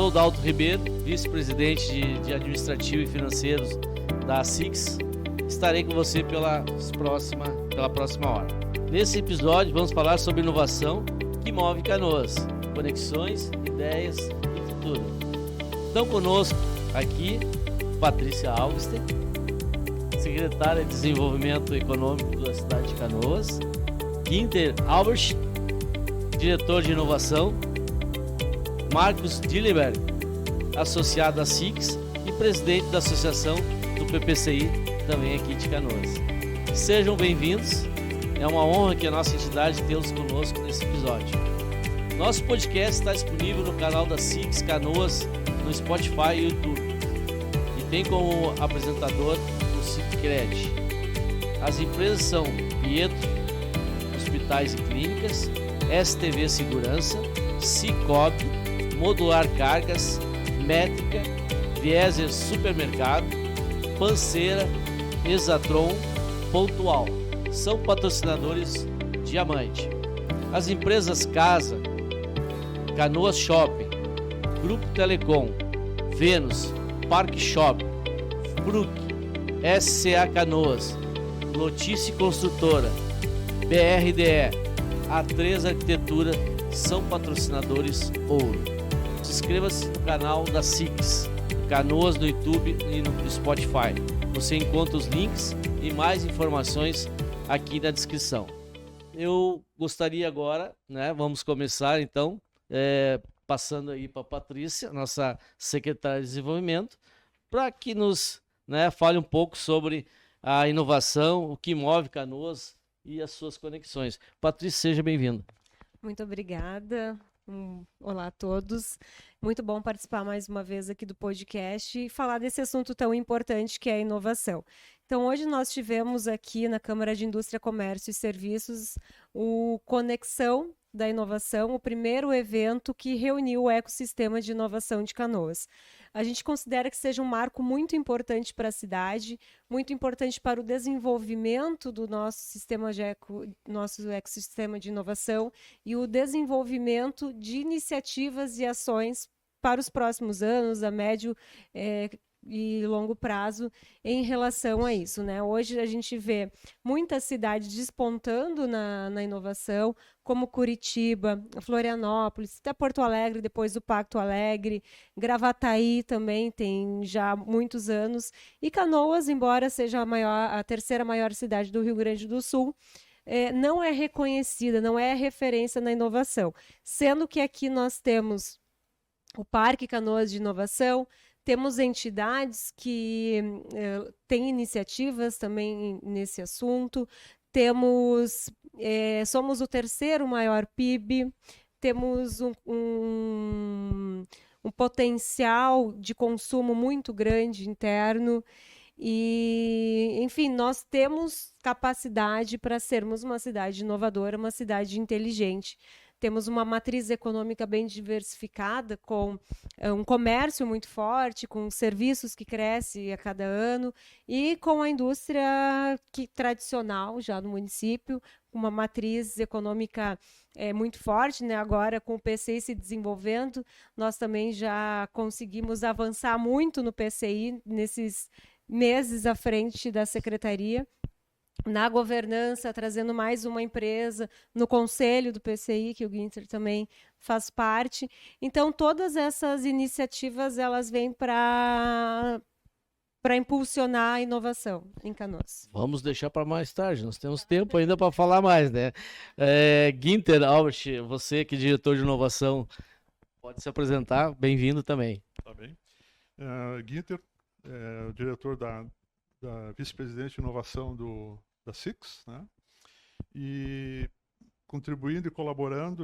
sou Dalto Ribeiro, vice-presidente de administrativo e financeiros da SIX. Estarei com você pela próxima hora. Nesse episódio vamos falar sobre inovação que move Canoas, conexões, ideias e futuro. Estão conosco aqui Patrícia Alves, secretária de Desenvolvimento Econômico da cidade de Canoas, Ginter Albert, diretor de inovação, Marcos Dilleberg, associado à SIX e presidente da associação do PPCI, também aqui de Canoas. Sejam bem-vindos, é uma honra que a nossa entidade tê-los conosco nesse episódio. Nosso podcast está disponível no canal da SIX Canoas, no Spotify e YouTube, e tem como apresentador o Cicred. As empresas são Pietro, Hospitais e Clínicas, STV Segurança, Cicobi, Modular Cargas, Métrica, Vieser Supermercado, Panceira, Exatron, Pontual. São patrocinadores Diamante. As empresas Casa, Canoas Shopping, Grupo Telecom, Vênus, Parque Shop, Fruc, SCA Canoas, Notícia Construtora, BRDE, A3 Arquitetura são patrocinadores ouro. Inscreva-se no canal da SIX, Canoas no YouTube e no Spotify. Você encontra os links e mais informações aqui na descrição. Eu gostaria agora, vamos começar então, passando aí para a Patrícia, nossa secretária de Desenvolvimento, para que nos fale um pouco sobre a inovação, o que move Canoas e as suas conexões. Patrícia, seja bem-vinda. Muito obrigada. Olá a todos. Muito bom participar mais uma vez aqui do podcast e falar desse assunto tão importante que é a inovação. Então, hoje nós tivemos aqui na Câmara de Indústria, Comércio e Serviços o Conexão da Inovação, o primeiro evento que reuniu o ecossistema de inovação de Canoas. A gente considera que seja um marco muito importante para a cidade, muito importante para o desenvolvimento do nosso nosso ecossistema de inovação e o desenvolvimento de iniciativas e ações para os próximos anos, a médio e longo prazo em relação a isso, Hoje a gente vê muitas cidades despontando na inovação, como Curitiba, Florianópolis, até Porto Alegre, depois do Pacto Alegre, Gravataí também tem já muitos anos, e Canoas, embora seja a terceira maior cidade do Rio Grande do Sul, não é reconhecida, não é referência na inovação, sendo que aqui nós temos o Parque Canoas de Inovação, temos entidades que têm iniciativas também nesse assunto, somos o terceiro maior PIB, temos um potencial de consumo muito grande interno e, enfim, nós temos capacidade para sermos uma cidade inovadora, uma cidade inteligente. Temos uma matriz econômica bem diversificada, com um comércio muito forte, com serviços que crescem a cada ano e com a indústria tradicional já no município, uma matriz econômica muito forte, Agora, com o PCI se desenvolvendo, nós também já conseguimos avançar muito no PCI nesses meses à frente da secretaria. Na governança, trazendo mais uma empresa, no conselho do PCI, que o Ginter também faz parte. Então, todas essas iniciativas, elas vêm para impulsionar a inovação em Canoas. Vamos deixar para mais tarde, nós temos tempo ainda para falar mais, Ginter Albert, você que é diretor de inovação, pode se apresentar, bem-vindo também. Tá bem. Ginter, diretor da vice-presidente de inovação da SIX, e contribuindo e colaborando,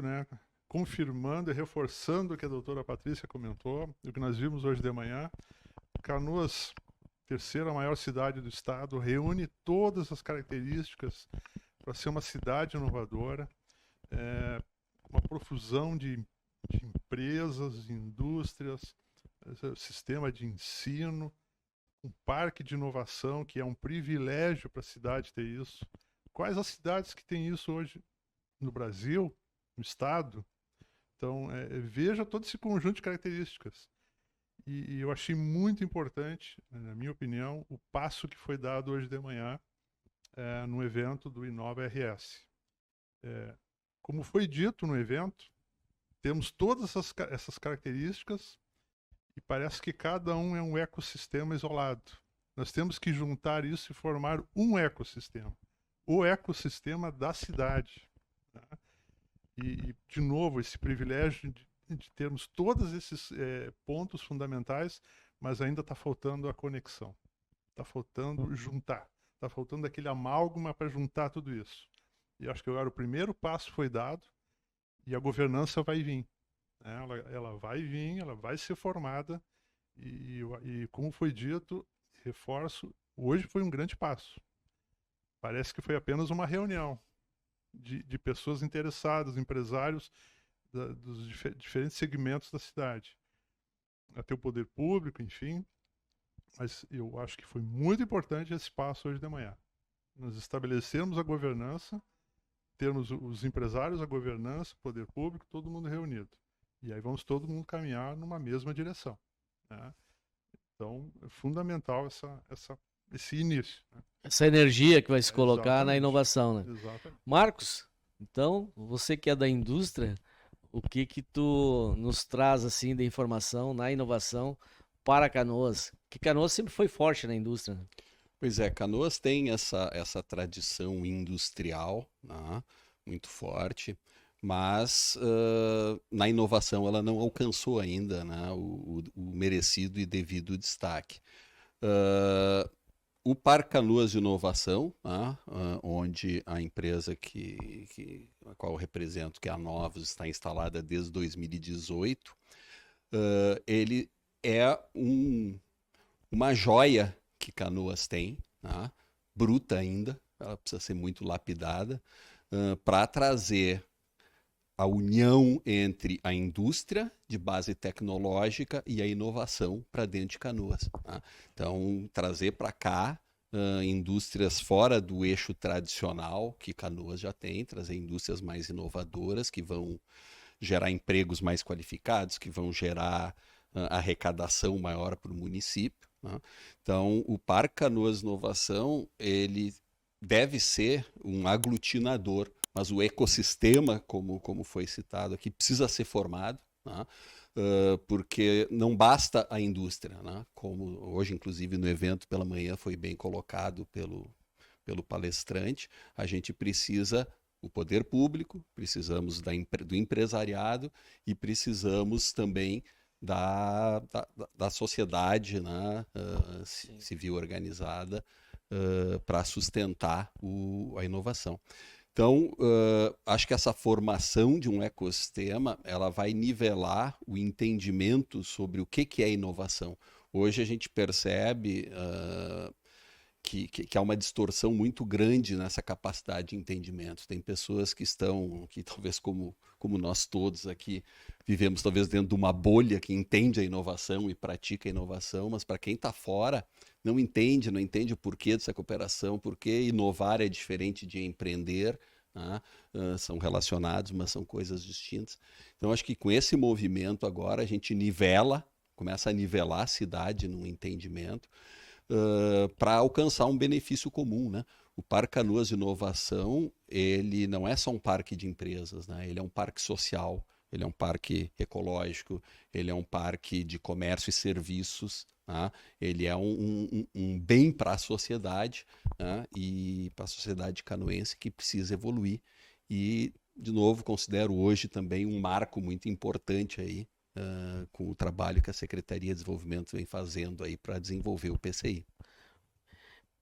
confirmando e reforçando o que a doutora Patrícia comentou, o que nós vimos hoje de manhã. Canoas, terceira maior cidade do estado, reúne todas as características para ser uma cidade inovadora, uma profusão de empresas, indústrias, sistema de ensino, um parque de inovação, que é um privilégio para a cidade ter isso. Quais as cidades que têm isso hoje no Brasil, no estado? Então, veja todo esse conjunto de características. E eu achei muito importante, na minha opinião, o passo que foi dado hoje de manhã no evento do Inova RS. Como foi dito no evento, temos todas essas características e parece que cada um é um ecossistema isolado. Nós temos que juntar isso e formar um ecossistema, o ecossistema da cidade. Né? E, de novo, esse privilégio de termos todos esses pontos fundamentais, mas ainda está faltando a conexão. Está faltando juntar. Está faltando aquele amálgama para juntar tudo isso. E acho que agora o primeiro passo foi dado e a governança vai vir. Ela vai vir, ela vai ser formada e como foi dito, reforço, hoje foi um grande passo. Parece que foi apenas uma reunião de pessoas interessadas, empresários dos diferentes segmentos da cidade. Até o poder público, enfim. Mas eu acho que foi muito importante esse passo hoje de manhã. Nós estabelecemos a governança, termos os empresários, a governança, o poder público, todo mundo reunido. E aí vamos todo mundo caminhar numa mesma direção. Né? Então, é fundamental esse início. Né? Essa energia que vai se colocar Exatamente. na inovação, né? Exatamente. Marcos, então, você que é da indústria, o que tu nos traz assim de informação na inovação para Canoas? Que Canoas sempre foi forte na indústria. Né? Pois é, Canoas tem essa tradição industrial, né, muito forte, mas na inovação ela não alcançou ainda, né, o merecido e devido destaque. O Parque Canoas de Inovação, né, onde a empresa a qual eu represento, que é a Novos, está instalada desde 2018, ele é uma joia que Canoas tem, né, bruta ainda, ela precisa ser muito lapidada, para trazer a união entre a indústria de base tecnológica e a inovação para dentro de Canoas. Tá? Então, trazer para cá indústrias fora do eixo tradicional que Canoas já tem, trazer indústrias mais inovadoras que vão gerar empregos mais qualificados, que vão gerar arrecadação maior para o município. Né? Então, o Parque Canoas Inovação, ele deve ser um aglutinador, mas o ecossistema, como foi citado aqui, precisa ser formado, né? Porque não basta a indústria, né? Como hoje, inclusive, no evento pela manhã foi bem colocado pelo palestrante, a gente precisa o poder público, precisamos do empresariado e precisamos também da sociedade, né, civil organizada para sustentar a inovação. Então, acho que essa formação de um ecossistema, ela vai nivelar o entendimento sobre o que é inovação. Hoje a gente percebe que há uma distorção muito grande nessa capacidade de entendimento. Tem pessoas que talvez como nós todos aqui, vivemos talvez dentro de uma bolha que entende a inovação e pratica a inovação, mas para quem está fora, não entende o porquê dessa cooperação, porque inovar é diferente de empreender, né? São relacionados, mas são coisas distintas. Então, acho que com esse movimento agora, a gente começa a nivelar a cidade num entendimento para alcançar um benefício comum, né? O Parque Canoas de Inovação, ele não é só um parque de empresas, né? Ele é um parque social, ele é um parque ecológico, ele é um parque de comércio e serviços, né? Ele é um bem para a sociedade, né? E para a sociedade canoense que precisa evoluir. E, de novo, considero hoje também um marco muito importante aí, com o trabalho que a Secretaria de Desenvolvimento vem fazendo aí para desenvolver o PCI.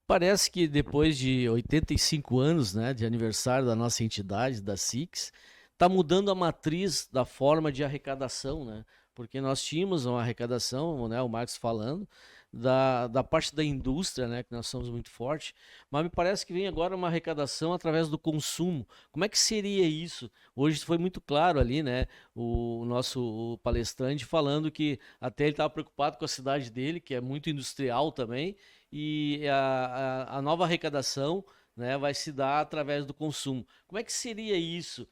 Parece que depois de 85 anos, né, de aniversário da nossa entidade, da SIX, está mudando a matriz da forma de arrecadação, né? Porque nós tínhamos uma arrecadação, né, o Marcos falando, da parte da indústria, né, que nós somos muito fortes, mas me parece que vem agora uma arrecadação através do consumo. Como é que seria isso? Hoje foi muito claro ali, né, o nosso palestrante falando que até ele estava preocupado com a cidade dele, que é muito industrial também, e a nova arrecadação, né, vai se dar através do consumo. Como é que seria isso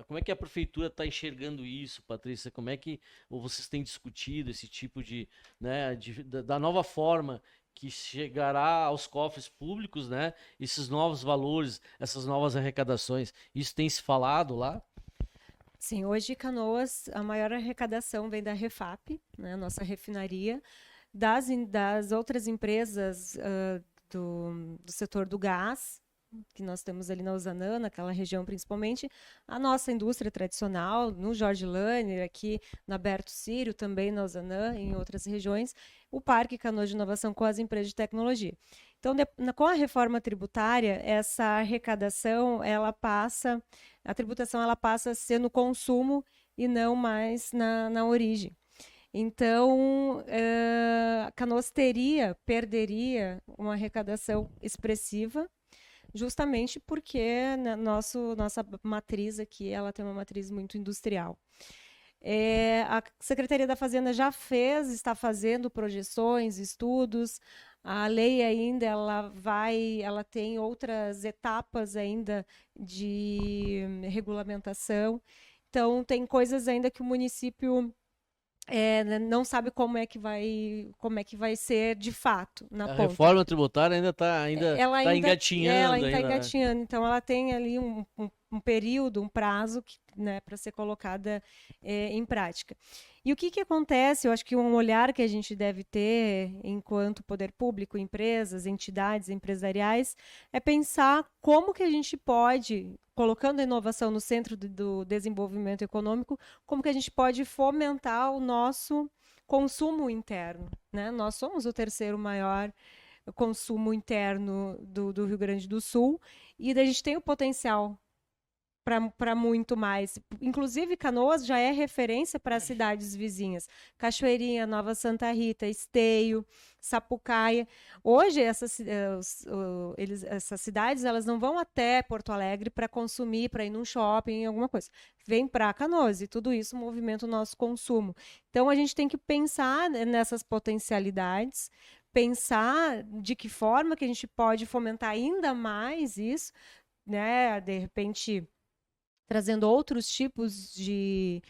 Como é que a prefeitura está enxergando isso, Patrícia? Como é que ou vocês têm discutido esse tipo de, né, da nova forma que chegará aos cofres públicos, né? Esses novos valores, essas novas arrecadações. Isso tem se falado lá? Sim, hoje Canoas, a maior arrecadação vem da Refap, né, nossa refinaria, das outras empresas do setor do gás, que nós temos ali na Usanã, naquela região principalmente, a nossa indústria tradicional, no Jorge Lanner, aqui na Berto Círio, também na Usanã, em outras regiões, o Parque Canoas de Inovação com as empresas de tecnologia. Então, com a reforma tributária, essa arrecadação, a tributação ela passa a ser no consumo e não mais na origem. Então, Canoas perderia uma arrecadação expressiva, justamente porque nossa matriz aqui, ela tem uma matriz muito industrial. A Secretaria da Fazenda está fazendo projeções, estudos. A lei ainda ela tem outras etapas ainda de regulamentação. Então, tem coisas ainda que o município não sabe como é que vai ser de fato na ponta. A reforma tributária ainda está engatinhando. Ela está engatinhando, então ela tem ali um período, um prazo para ser colocada em prática. E o que acontece? Eu acho que um olhar que a gente deve ter enquanto poder público, empresas, entidades empresariais, é pensar como que a gente pode, colocando a inovação no centro do desenvolvimento econômico, como que a gente pode fomentar o nosso consumo interno, né? Nós somos o terceiro maior consumo interno do Rio Grande do Sul e a gente tem o potencial para muito mais. Inclusive, Canoas já é referência para as cidades vizinhas. Cachoeirinha, Nova Santa Rita, Esteio, Sapucaia. Hoje, essas cidades elas não vão até Porto Alegre para consumir, para ir num shopping, alguma coisa. Vem para Canoas e tudo isso movimenta o nosso consumo. Então, a gente tem que pensar nessas potencialidades, pensar de que forma que a gente pode fomentar ainda mais isso, né? De repente, trazendo outros tipos de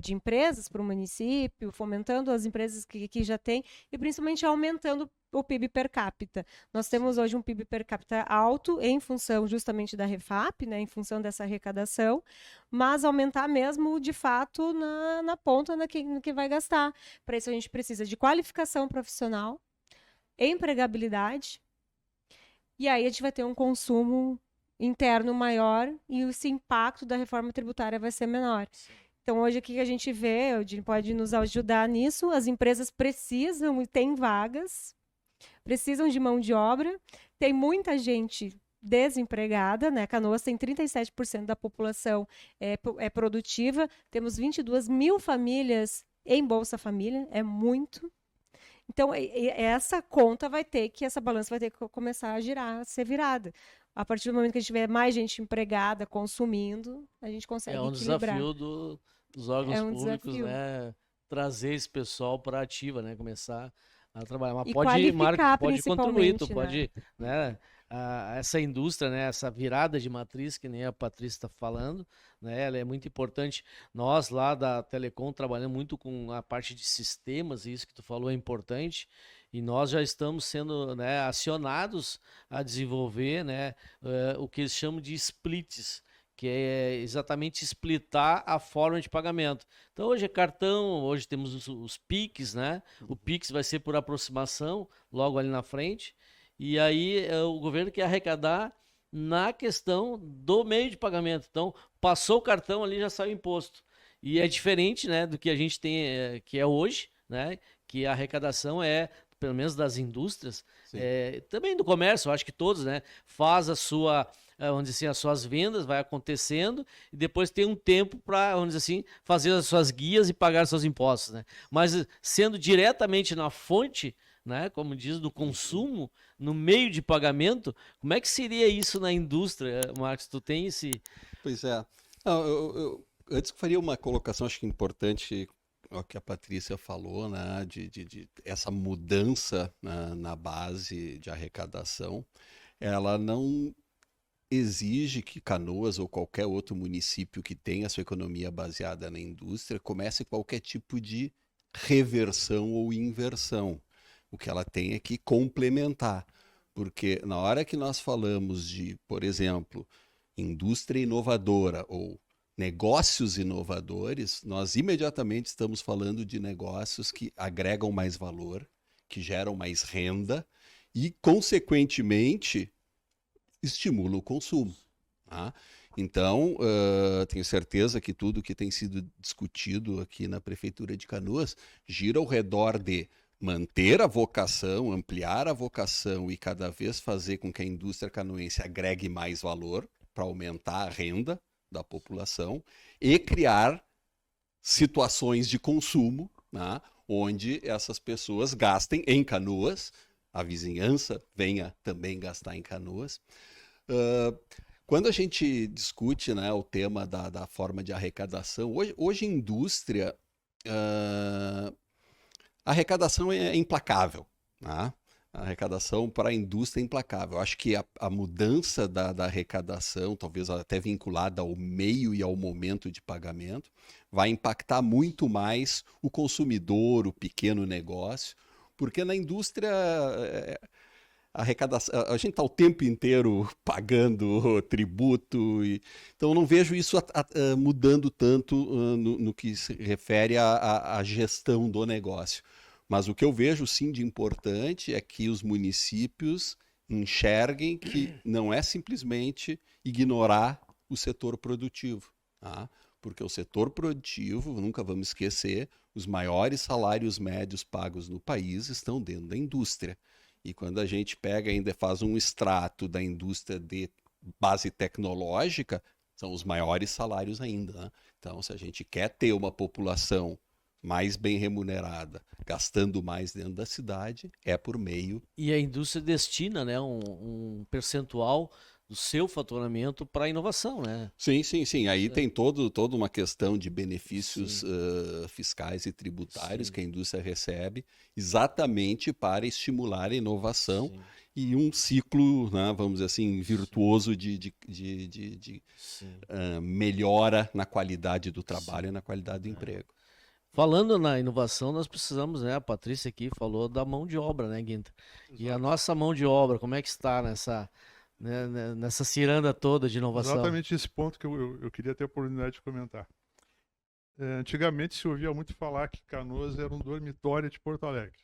empresas para o município, fomentando as empresas que já tem e principalmente aumentando o PIB per capita. Nós temos hoje um PIB per capita alto em função justamente da Refap, né, em função dessa arrecadação, mas aumentar mesmo de fato na ponta no que vai gastar. Para isso a gente precisa de qualificação profissional, empregabilidade, e aí a gente vai ter um consumo interno maior e esse impacto da reforma tributária vai ser menor. Então, hoje, o que a gente vê, o Dini pode nos ajudar nisso, as empresas precisam e têm vagas, precisam de mão de obra, tem muita gente desempregada, né? Canoas tem 37% da população é produtiva, temos 22 mil famílias em Bolsa Família, é muito. Então, essa balança vai ter que começar a girar, a ser virada. A partir do momento que a gente tiver mais gente empregada, consumindo, a gente consegue equilibrar. É um desafio dos órgãos públicos, né? Trazer esse pessoal para a ativa, né? Começar a trabalhar. Mas pode contribuir, tu pode, né? Essa indústria, né? Essa virada de matriz, que nem a Patrícia está falando, né? Ela é muito importante. Nós lá da Telecom trabalhamos muito com a parte de sistemas, e isso que tu falou é importante. E nós já estamos sendo, né, acionados a desenvolver, né, o que eles chamam de splits, que é exatamente splitar a forma de pagamento. Então hoje é cartão, hoje temos os PIX, né? O PIX vai ser por aproximação, logo ali na frente. E aí o governo quer arrecadar na questão do meio de pagamento. Então passou o cartão ali, já sai o imposto. E é diferente, né, do que a gente tem, que é hoje, né? Que a arrecadação pelo menos das indústrias, também do comércio, acho que todos, né? Faz vamos dizer assim, as suas vendas, vai acontecendo, e depois tem um tempo para, vamos dizer assim, fazer as suas guias e pagar seus impostos, né? Mas sendo diretamente na fonte, né? Como diz, do consumo, no meio de pagamento, como é que seria isso na indústria, Marcos? Tu tem esse... Pois é. Não, eu antes faria uma colocação, acho que importante, o que a Patrícia falou, né, de essa mudança na base de arrecadação, ela não exige que Canoas ou qualquer outro município que tenha sua economia baseada na indústria comece qualquer tipo de reversão ou inversão. O que ela tem é que complementar, porque na hora que nós falamos de, por exemplo, indústria inovadora ou negócios inovadores, nós imediatamente estamos falando de negócios que agregam mais valor, que geram mais renda e, consequentemente, estimulam o consumo. Tá? Então, tenho certeza que tudo que tem sido discutido aqui na Prefeitura de Canoas gira ao redor de manter a vocação, ampliar a vocação e cada vez fazer com que a indústria canoense agregue mais valor para aumentar a renda da população e criar situações de consumo, né, onde essas pessoas gastem em Canoas, a vizinhança venha também gastar em Canoas. Quando a gente discute, né, o tema da forma de arrecadação, hoje indústria, a arrecadação é implacável, né? A arrecadação para a indústria é implacável. Eu acho que a mudança da arrecadação, talvez até vinculada ao meio e ao momento de pagamento, vai impactar muito mais o consumidor, o pequeno negócio, porque na indústria a arrecadação, a gente está o tempo inteiro pagando tributo, então eu não vejo isso mudando tanto no que se refere à gestão do negócio. Mas o que eu vejo, sim, de importante é que os municípios enxerguem que não é simplesmente ignorar o setor produtivo, tá? Porque o setor produtivo, nunca vamos esquecer, os maiores salários médios pagos no país estão dentro da indústria. E quando a gente pega ainda faz um extrato da indústria de base tecnológica, são os maiores salários ainda, né? Então, se a gente quer ter uma população mais bem remunerada, gastando mais dentro da cidade, é por meio... E a indústria destina, né, um percentual do seu faturamento para a inovação, né? Sim, sim, sim. Aí tem toda uma questão de benefícios fiscais e tributários que a indústria recebe exatamente para estimular a inovação e um ciclo, né, vamos dizer assim, virtuoso de melhora na qualidade do trabalho e na qualidade do emprego. Falando na inovação, nós precisamos, né? A Patrícia aqui falou da mão de obra, né, Guinta? E a nossa mão de obra, como é que está nessa ciranda toda de inovação? Exatamente esse ponto que eu queria ter a oportunidade de comentar. Antigamente se ouvia muito falar que Canoas era um dormitório de Porto Alegre.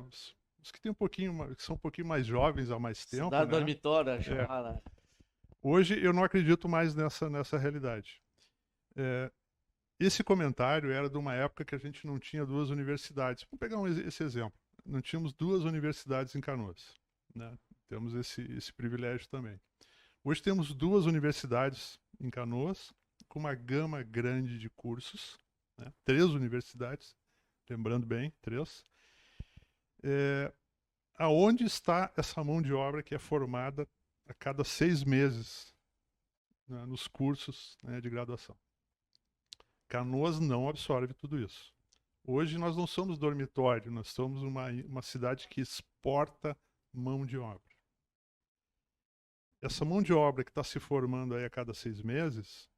Os que tem que são um pouquinho mais jovens há mais tempo. Cidade né? dormitória, né? Hoje eu não acredito mais nessa realidade. Esse comentário era de uma época que a gente não tinha duas universidades. Vamos pegar esse exemplo. Não tínhamos duas universidades em Canoas, né? Temos esse privilégio também. Hoje temos duas universidades em Canoas, com uma gama grande de cursos, né? 3 universidades, lembrando bem, 3. Aonde está essa mão de obra que é formada a cada 6 meses, né, nos cursos, né, de graduação? Canoas não absorve tudo isso. Hoje nós não somos dormitório, nós somos uma cidade que exporta mão de obra. Essa mão de obra que está se formando aí a cada 6 meses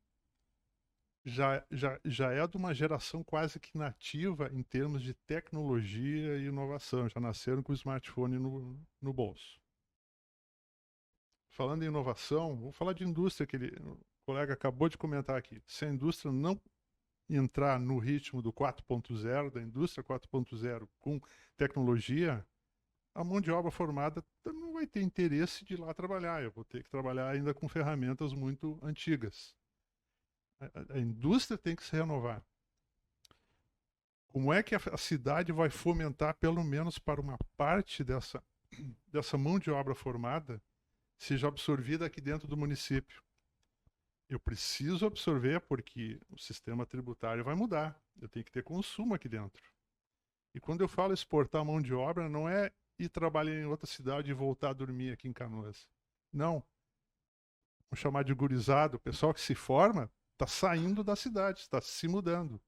já é de uma geração quase que nativa em termos de tecnologia e inovação. Já nasceram com o smartphone no bolso. Falando em inovação, vou falar de indústria, que o colega acabou de comentar aqui. Se a indústria não entrar no ritmo do 4.0, da indústria 4.0 com tecnologia, a mão de obra formada não vai ter interesse de ir lá trabalhar. Eu vou ter que trabalhar ainda com ferramentas muito antigas. A indústria tem que se renovar. Como é que a cidade vai fomentar, pelo menos para uma parte dessa mão de obra formada, seja absorvida aqui dentro do município? Eu preciso absorver porque o sistema tributário vai mudar. Eu tenho que ter consumo aqui dentro. E quando eu falo exportar mão de obra, não é ir trabalhar em outra cidade e voltar a dormir aqui em Canoas. Não. Vamos chamar de gurizado. O pessoal que se forma está saindo da cidade, está se mudando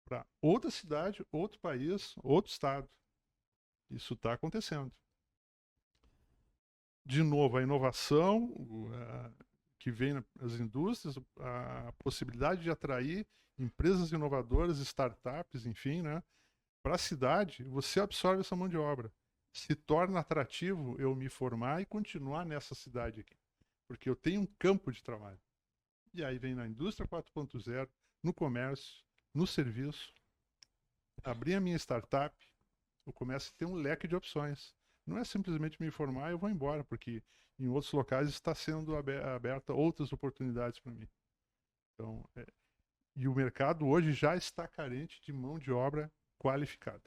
para outra cidade, outro país, outro estado. Isso está acontecendo. De novo, a inovação, que vem nas indústrias, a possibilidade de atrair empresas inovadoras, startups, enfim, né, para a cidade, você absorve essa mão de obra. Se torna atrativo eu me formar e continuar nessa cidade aqui, porque eu tenho um campo de trabalho. E aí vem na indústria 4.0, no comércio, no serviço, abrir a minha startup, eu começo a ter um leque de opções. Não é simplesmente me formar e eu vou embora, porque em outros locais está sendo aberta outras oportunidades para mim. Então, e o mercado hoje já está carente de mão de obra qualificada.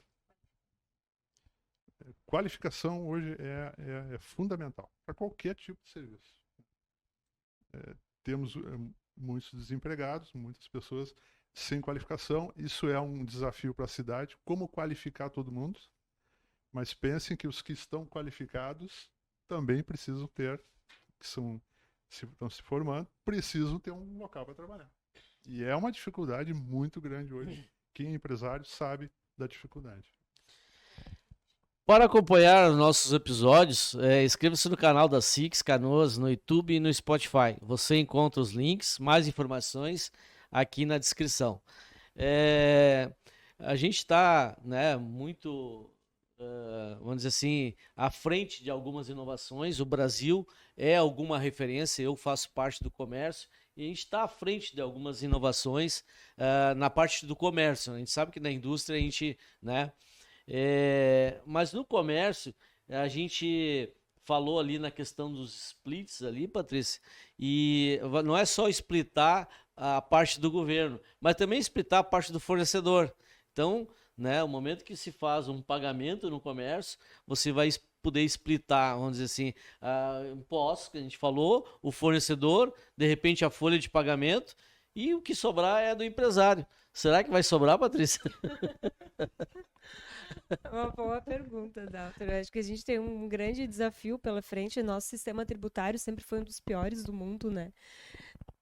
Qualificação hoje é fundamental para qualquer tipo de serviço. Temos muitos desempregados, muitas pessoas sem qualificação. Isso é um desafio para a cidade. Como qualificar todo mundo? Mas pensem que os que estão qualificados também precisam ter, estão se formando, precisam ter um local para trabalhar. E é uma dificuldade muito grande hoje. Quem é empresário sabe da dificuldade. Para acompanhar os nossos episódios, inscreva-se no canal da Six Canoas, no YouTube e no Spotify. Você encontra os links, mais informações aqui na descrição. A gente está, né, muito, vamos dizer assim, à frente de algumas inovações. O Brasil é alguma referência, eu faço parte do comércio, e a gente está à frente de algumas inovações na parte do comércio. A gente sabe que na indústria a gente, né, mas no comércio, a gente falou ali na questão dos splits ali, Patrícia, e não é só splitar a parte do governo, mas também splitar a parte do fornecedor. Então, né, o momento que se faz um pagamento no comércio, você vai poder splitar, vamos dizer assim, impostos, que a gente falou, o fornecedor, de repente a folha de pagamento, e o que sobrar é do empresário. Será que vai sobrar, Patrícia? Uma boa pergunta, Dalton. Eu acho que a gente tem um grande desafio pela frente. Nosso sistema tributário sempre foi um dos piores do mundo, né?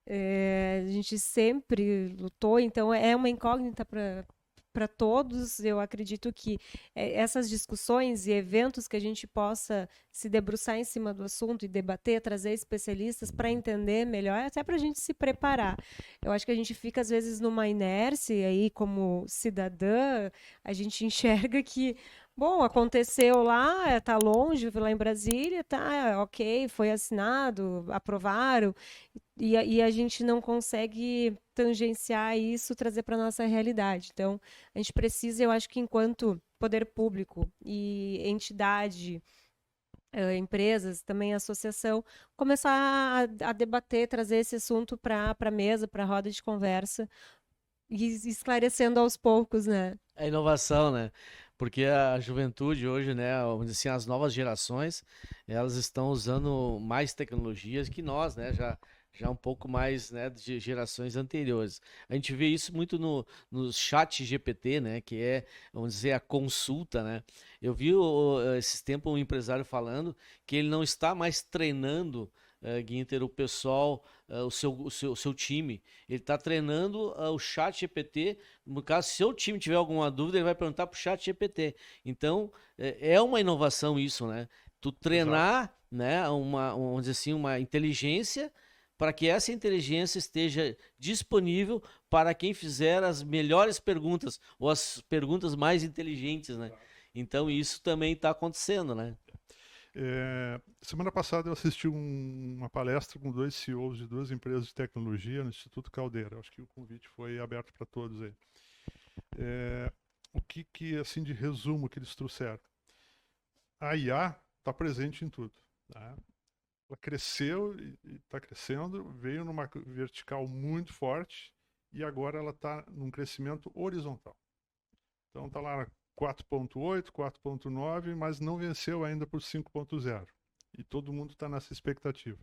A gente sempre lutou, então é uma incógnita para todos. Eu acredito que essas discussões e eventos que a gente possa se debruçar em cima do assunto e debater, trazer especialistas para entender melhor, até para a gente se preparar. Eu acho que a gente fica, às vezes, numa inércia aí, como cidadã, a gente enxerga que, bom, aconteceu lá, está longe, lá em Brasília, tá, ok, foi assinado, aprovaram, e a gente não consegue tangenciar isso, trazer para a nossa realidade. Então, a gente precisa, eu acho que enquanto poder público e entidade, empresas, também associação, começar a debater, trazer esse assunto para a mesa, para a roda de conversa, e esclarecendo aos poucos, né? A inovação, né? Porque a juventude hoje, né, vamos dizer assim, as novas gerações, elas estão usando mais tecnologias que nós, né, já um pouco mais, né, de gerações anteriores. A gente vê isso muito no chat GPT, né, que é, vamos dizer, a consulta, né. Eu vi esses tempos um empresário falando que ele não está mais treinando, Guinter, o pessoal, o seu time. Ele está treinando o chat GPT. No caso, se o time tiver alguma dúvida, ele vai perguntar para o chat GPT. Então, é uma inovação isso, né? Tu treinar, né, vamos dizer assim, uma inteligência para que essa inteligência esteja disponível para quem fizer as melhores perguntas ou as perguntas mais inteligentes, né? Então, isso também está acontecendo, né? Semana passada eu assisti uma palestra com 2 CEOs de 2 empresas de tecnologia no Instituto Caldeira. Acho que o convite foi aberto para todos aí. O que assim, de resumo que eles trouxeram? A IA está presente em tudo. Tá? Ela cresceu e está crescendo, veio numa vertical muito forte e agora ela está num crescimento horizontal. Então está lá 4.8, 4.9, mas não venceu ainda por 5.0. E todo mundo está nessa expectativa.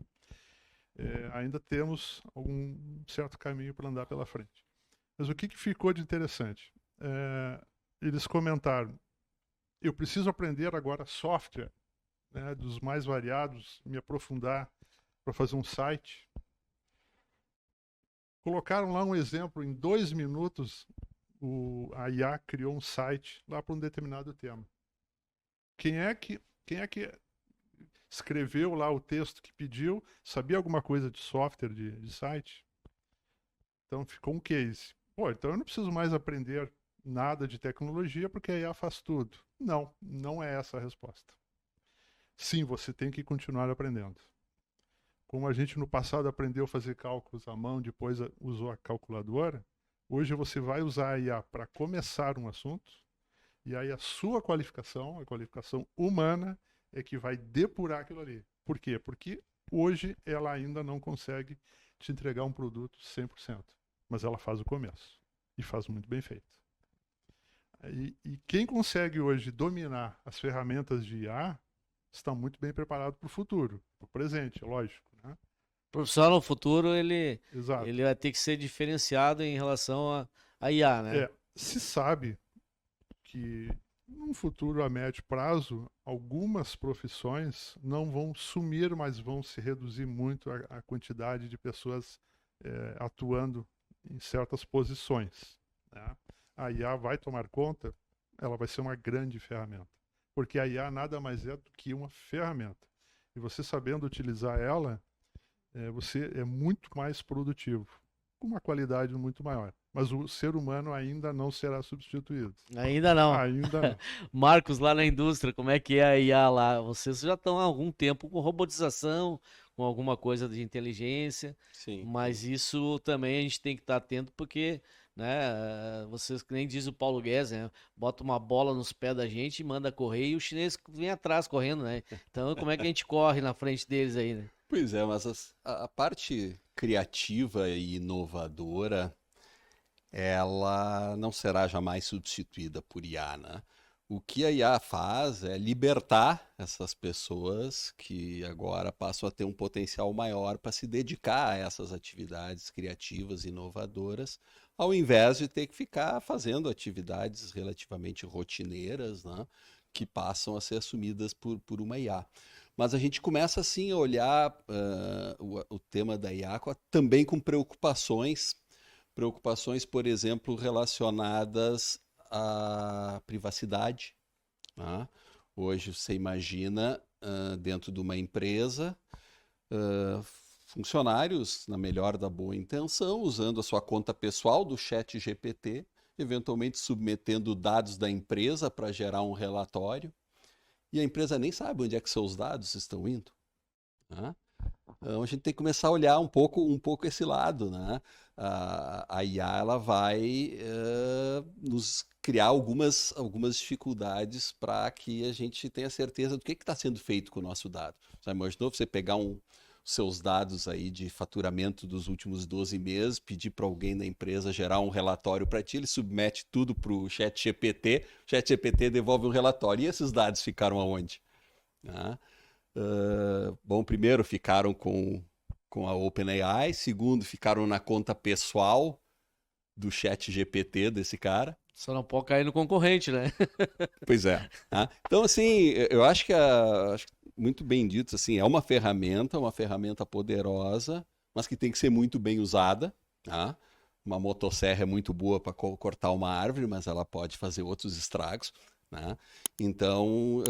Ainda temos algum certo caminho para andar pela frente. Mas o que ficou de interessante? Eles comentaram, eu preciso aprender agora software, né, dos mais variados, me aprofundar para fazer um site. Colocaram lá um exemplo, em 2 minutos, a IA criou um site lá para um determinado tema. Quem é que escreveu lá o texto que pediu, sabia alguma coisa de software, de site. Então ficou um case. Pô, então eu não preciso mais aprender nada de tecnologia porque a IA faz tudo. Não, não é essa a resposta. Sim, você tem que continuar aprendendo. Como a gente no passado aprendeu a fazer cálculos à mão, depois usou a calculadora, hoje você vai usar a IA para começar um assunto, e aí a sua qualificação, a qualificação humana, é que vai depurar aquilo ali. Por quê? Porque hoje ela ainda não consegue te entregar um produto 100%, mas ela faz o começo, e faz muito bem feito. E quem consegue hoje dominar as ferramentas de IA está muito bem preparado para o futuro, para o presente, lógico. Né? O profissional no futuro, ele Exato. vai ter que ser diferenciado em relação a IA, né? Se sabe que num futuro a médio prazo, algumas profissões não vão sumir, mas vão se reduzir muito a quantidade de pessoas atuando em certas posições. Né? A IA vai tomar conta, ela vai ser uma grande ferramenta. Porque a IA nada mais é do que uma ferramenta. E você sabendo utilizar ela, você é muito mais produtivo, com uma qualidade muito maior. Mas o ser humano ainda não será substituído. Ainda não. Ainda não. Marcos, lá na indústria, como é que é a IA lá? Vocês já estão há algum tempo com robotização, com alguma coisa de inteligência, Sim. mas isso também a gente tem que estar atento porque, né, vocês que nem diz o Paulo Guedes, né, bota uma bola nos pés da gente e manda correr e o chinês vem atrás correndo, né? Então como é que a gente corre na frente deles aí, né? Pois é, mas a parte criativa e inovadora, ela não será jamais substituída por IA, né? O que a IA faz é libertar essas pessoas que agora passam a ter um potencial maior para se dedicar a essas atividades criativas e inovadoras, ao invés de ter que ficar fazendo atividades relativamente rotineiras, né, que passam a ser assumidas por uma IA. Mas a gente começa assim a olhar o tema da IA também com preocupações, por exemplo, relacionadas à privacidade. Né? Hoje você imagina dentro de uma empresa funcionários, na melhor da boa intenção, usando a sua conta pessoal do ChatGPT, eventualmente submetendo dados da empresa para gerar um relatório. E a empresa nem sabe onde é que seus dados estão indo. Né? Então a gente tem que começar a olhar um pouco esse lado. Né? A IA ela vai nos criar algumas dificuldades para que a gente tenha certeza do que está sendo feito com o nosso dado. Já imaginou você pegar seus dados aí de faturamento dos últimos 12 meses, pedir para alguém da empresa gerar um relatório para ti, ele submete tudo para o ChatGPT, o ChatGPT devolve um relatório. E esses dados ficaram aonde? Bom, primeiro ficaram com a OpenAI, segundo ficaram na conta pessoal do ChatGPT desse cara. Só não pode cair no concorrente, né? Pois é. Então, assim, eu acho que muito bem dito, assim, é uma ferramenta poderosa, mas que tem que ser muito bem usada. Tá? Uma motosserra é muito boa para cortar uma árvore, mas ela pode fazer outros estragos. Né? Então,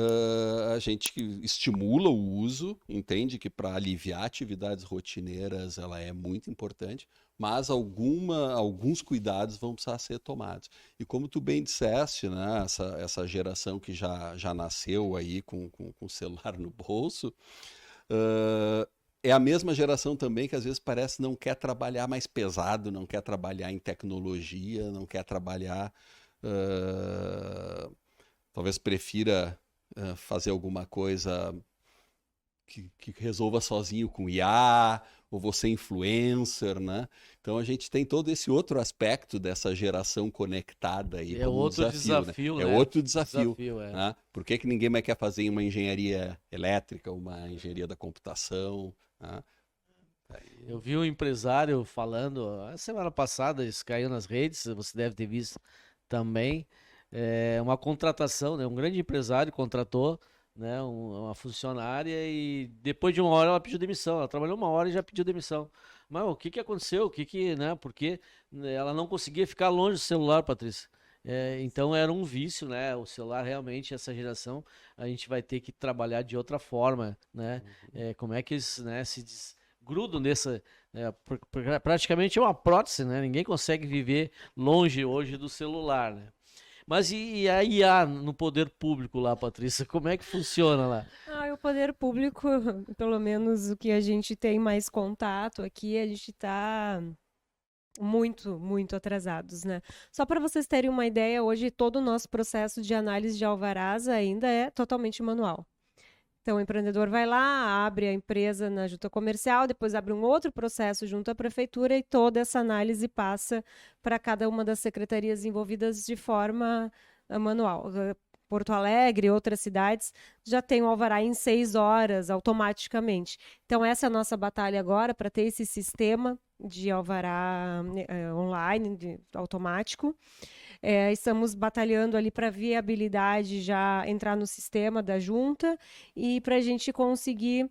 a gente estimula o uso, entende que para aliviar atividades rotineiras ela é muito importante, mas alguns cuidados vão precisar ser tomados. E como tu bem disseste, né, essa geração que já nasceu aí com o celular no bolso, é a mesma geração também que às vezes parece não quer trabalhar mais pesado, não quer trabalhar em tecnologia, não quer trabalhar... talvez prefira fazer alguma coisa que resolva sozinho com IA, ou você influencer, né? Então a gente tem todo esse outro aspecto dessa geração conectada aí como outro desafio, né? né? É outro desafio. É. Né? Por que ninguém mais quer fazer uma engenharia elétrica, uma engenharia da computação? Né? Eu vi um empresário falando, a semana passada, isso caiu nas redes, você deve ter visto também, uma contratação, né? Um grande empresário contratou, né, uma funcionária e depois de uma hora ela pediu demissão. Ela trabalhou uma hora e já pediu demissão. Mas o que aconteceu? Né? Porque ela não conseguia ficar longe do celular, Patrícia. Então era um vício, né? O celular realmente, essa geração, a gente vai ter que trabalhar de outra forma, né? Como é que eles, né, se desgrudam nessa... praticamente é uma prótese, né? Ninguém consegue viver longe hoje do celular, né? Mas e a IA no poder público lá, Patrícia? Como é que funciona lá? O poder público, pelo menos o que a gente tem mais contato aqui, a gente está muito, muito atrasados, né? Só para vocês terem uma ideia, hoje todo o nosso processo de análise de alvarás ainda é totalmente manual. Então, o empreendedor vai lá, abre a empresa na junta comercial, depois abre um outro processo junto à prefeitura e toda essa análise passa para cada uma das secretarias envolvidas de forma manual. Porto Alegre, outras cidades, já tem o alvará em 6 horas, automaticamente. Então, essa é a nossa batalha agora, para ter esse sistema de alvará online, automático. Estamos batalhando ali para viabilidade já entrar no sistema da junta e para a gente conseguir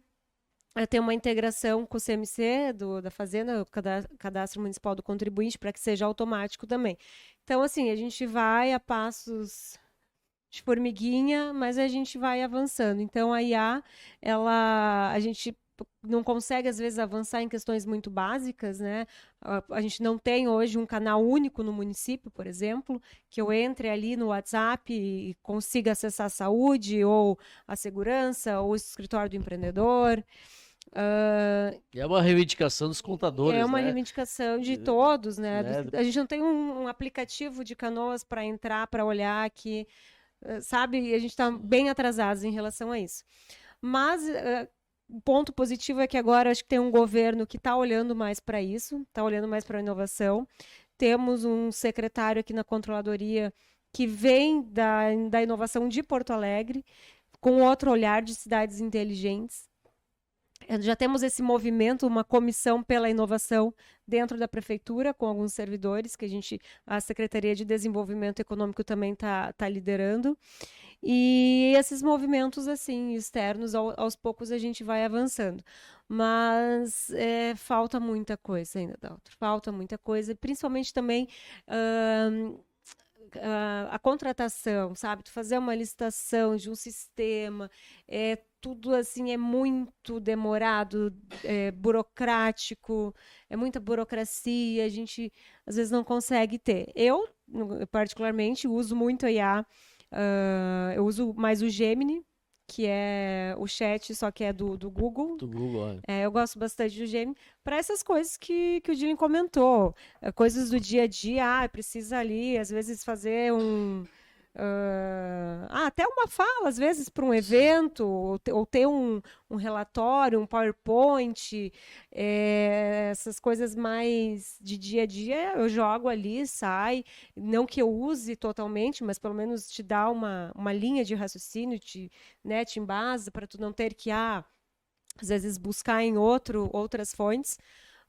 ter uma integração com o CMC da Fazenda, o Cadastro Municipal do Contribuinte, para que seja automático também. Então, assim, a gente vai a passos de formiguinha, mas a gente vai avançando. Então, a IA, a gente não consegue, às vezes, avançar em questões muito básicas, né? A gente não tem hoje um canal único no município, por exemplo, que eu entre ali no WhatsApp e consiga acessar a saúde, ou a segurança, ou o escritório do empreendedor. É uma reivindicação dos contadores, É uma né? reivindicação de todos, né? A gente não tem um aplicativo de Canoas para entrar, para olhar aqui, sabe? A gente está bem atrasados em relação a isso. Mas o ponto positivo é que agora acho que tem um governo que está olhando mais para isso, está olhando mais para a inovação. Temos um secretário aqui na Controladoria que vem da inovação de Porto Alegre, com outro olhar de cidades inteligentes. Já temos esse movimento, uma comissão pela inovação dentro da prefeitura, com alguns servidores, que a Secretaria de Desenvolvimento Econômico também está liderando. E esses movimentos, assim, externos, aos poucos a gente vai avançando. Mas falta muita coisa ainda, Daltro. Falta muita coisa, principalmente também a contratação, sabe? Tu fazer uma licitação de um sistema, tudo assim é muito demorado, burocrático, é muita burocracia, a gente às vezes não consegue ter. Eu, particularmente, uso muito a IA, eu uso mais o Gemini, que é o chat, só que é do Google. Do Google, eu gosto bastante do Gemini para essas coisas que o Dylan comentou, coisas do dia a dia, precisa ali, às vezes, fazer até uma fala, às vezes, para um evento, ou ter um relatório, um PowerPoint, essas coisas mais de dia a dia, eu jogo ali, sai, não que eu use totalmente, mas pelo menos te dá uma linha de raciocínio, te embasa para tu não ter que, às vezes, buscar em outras fontes.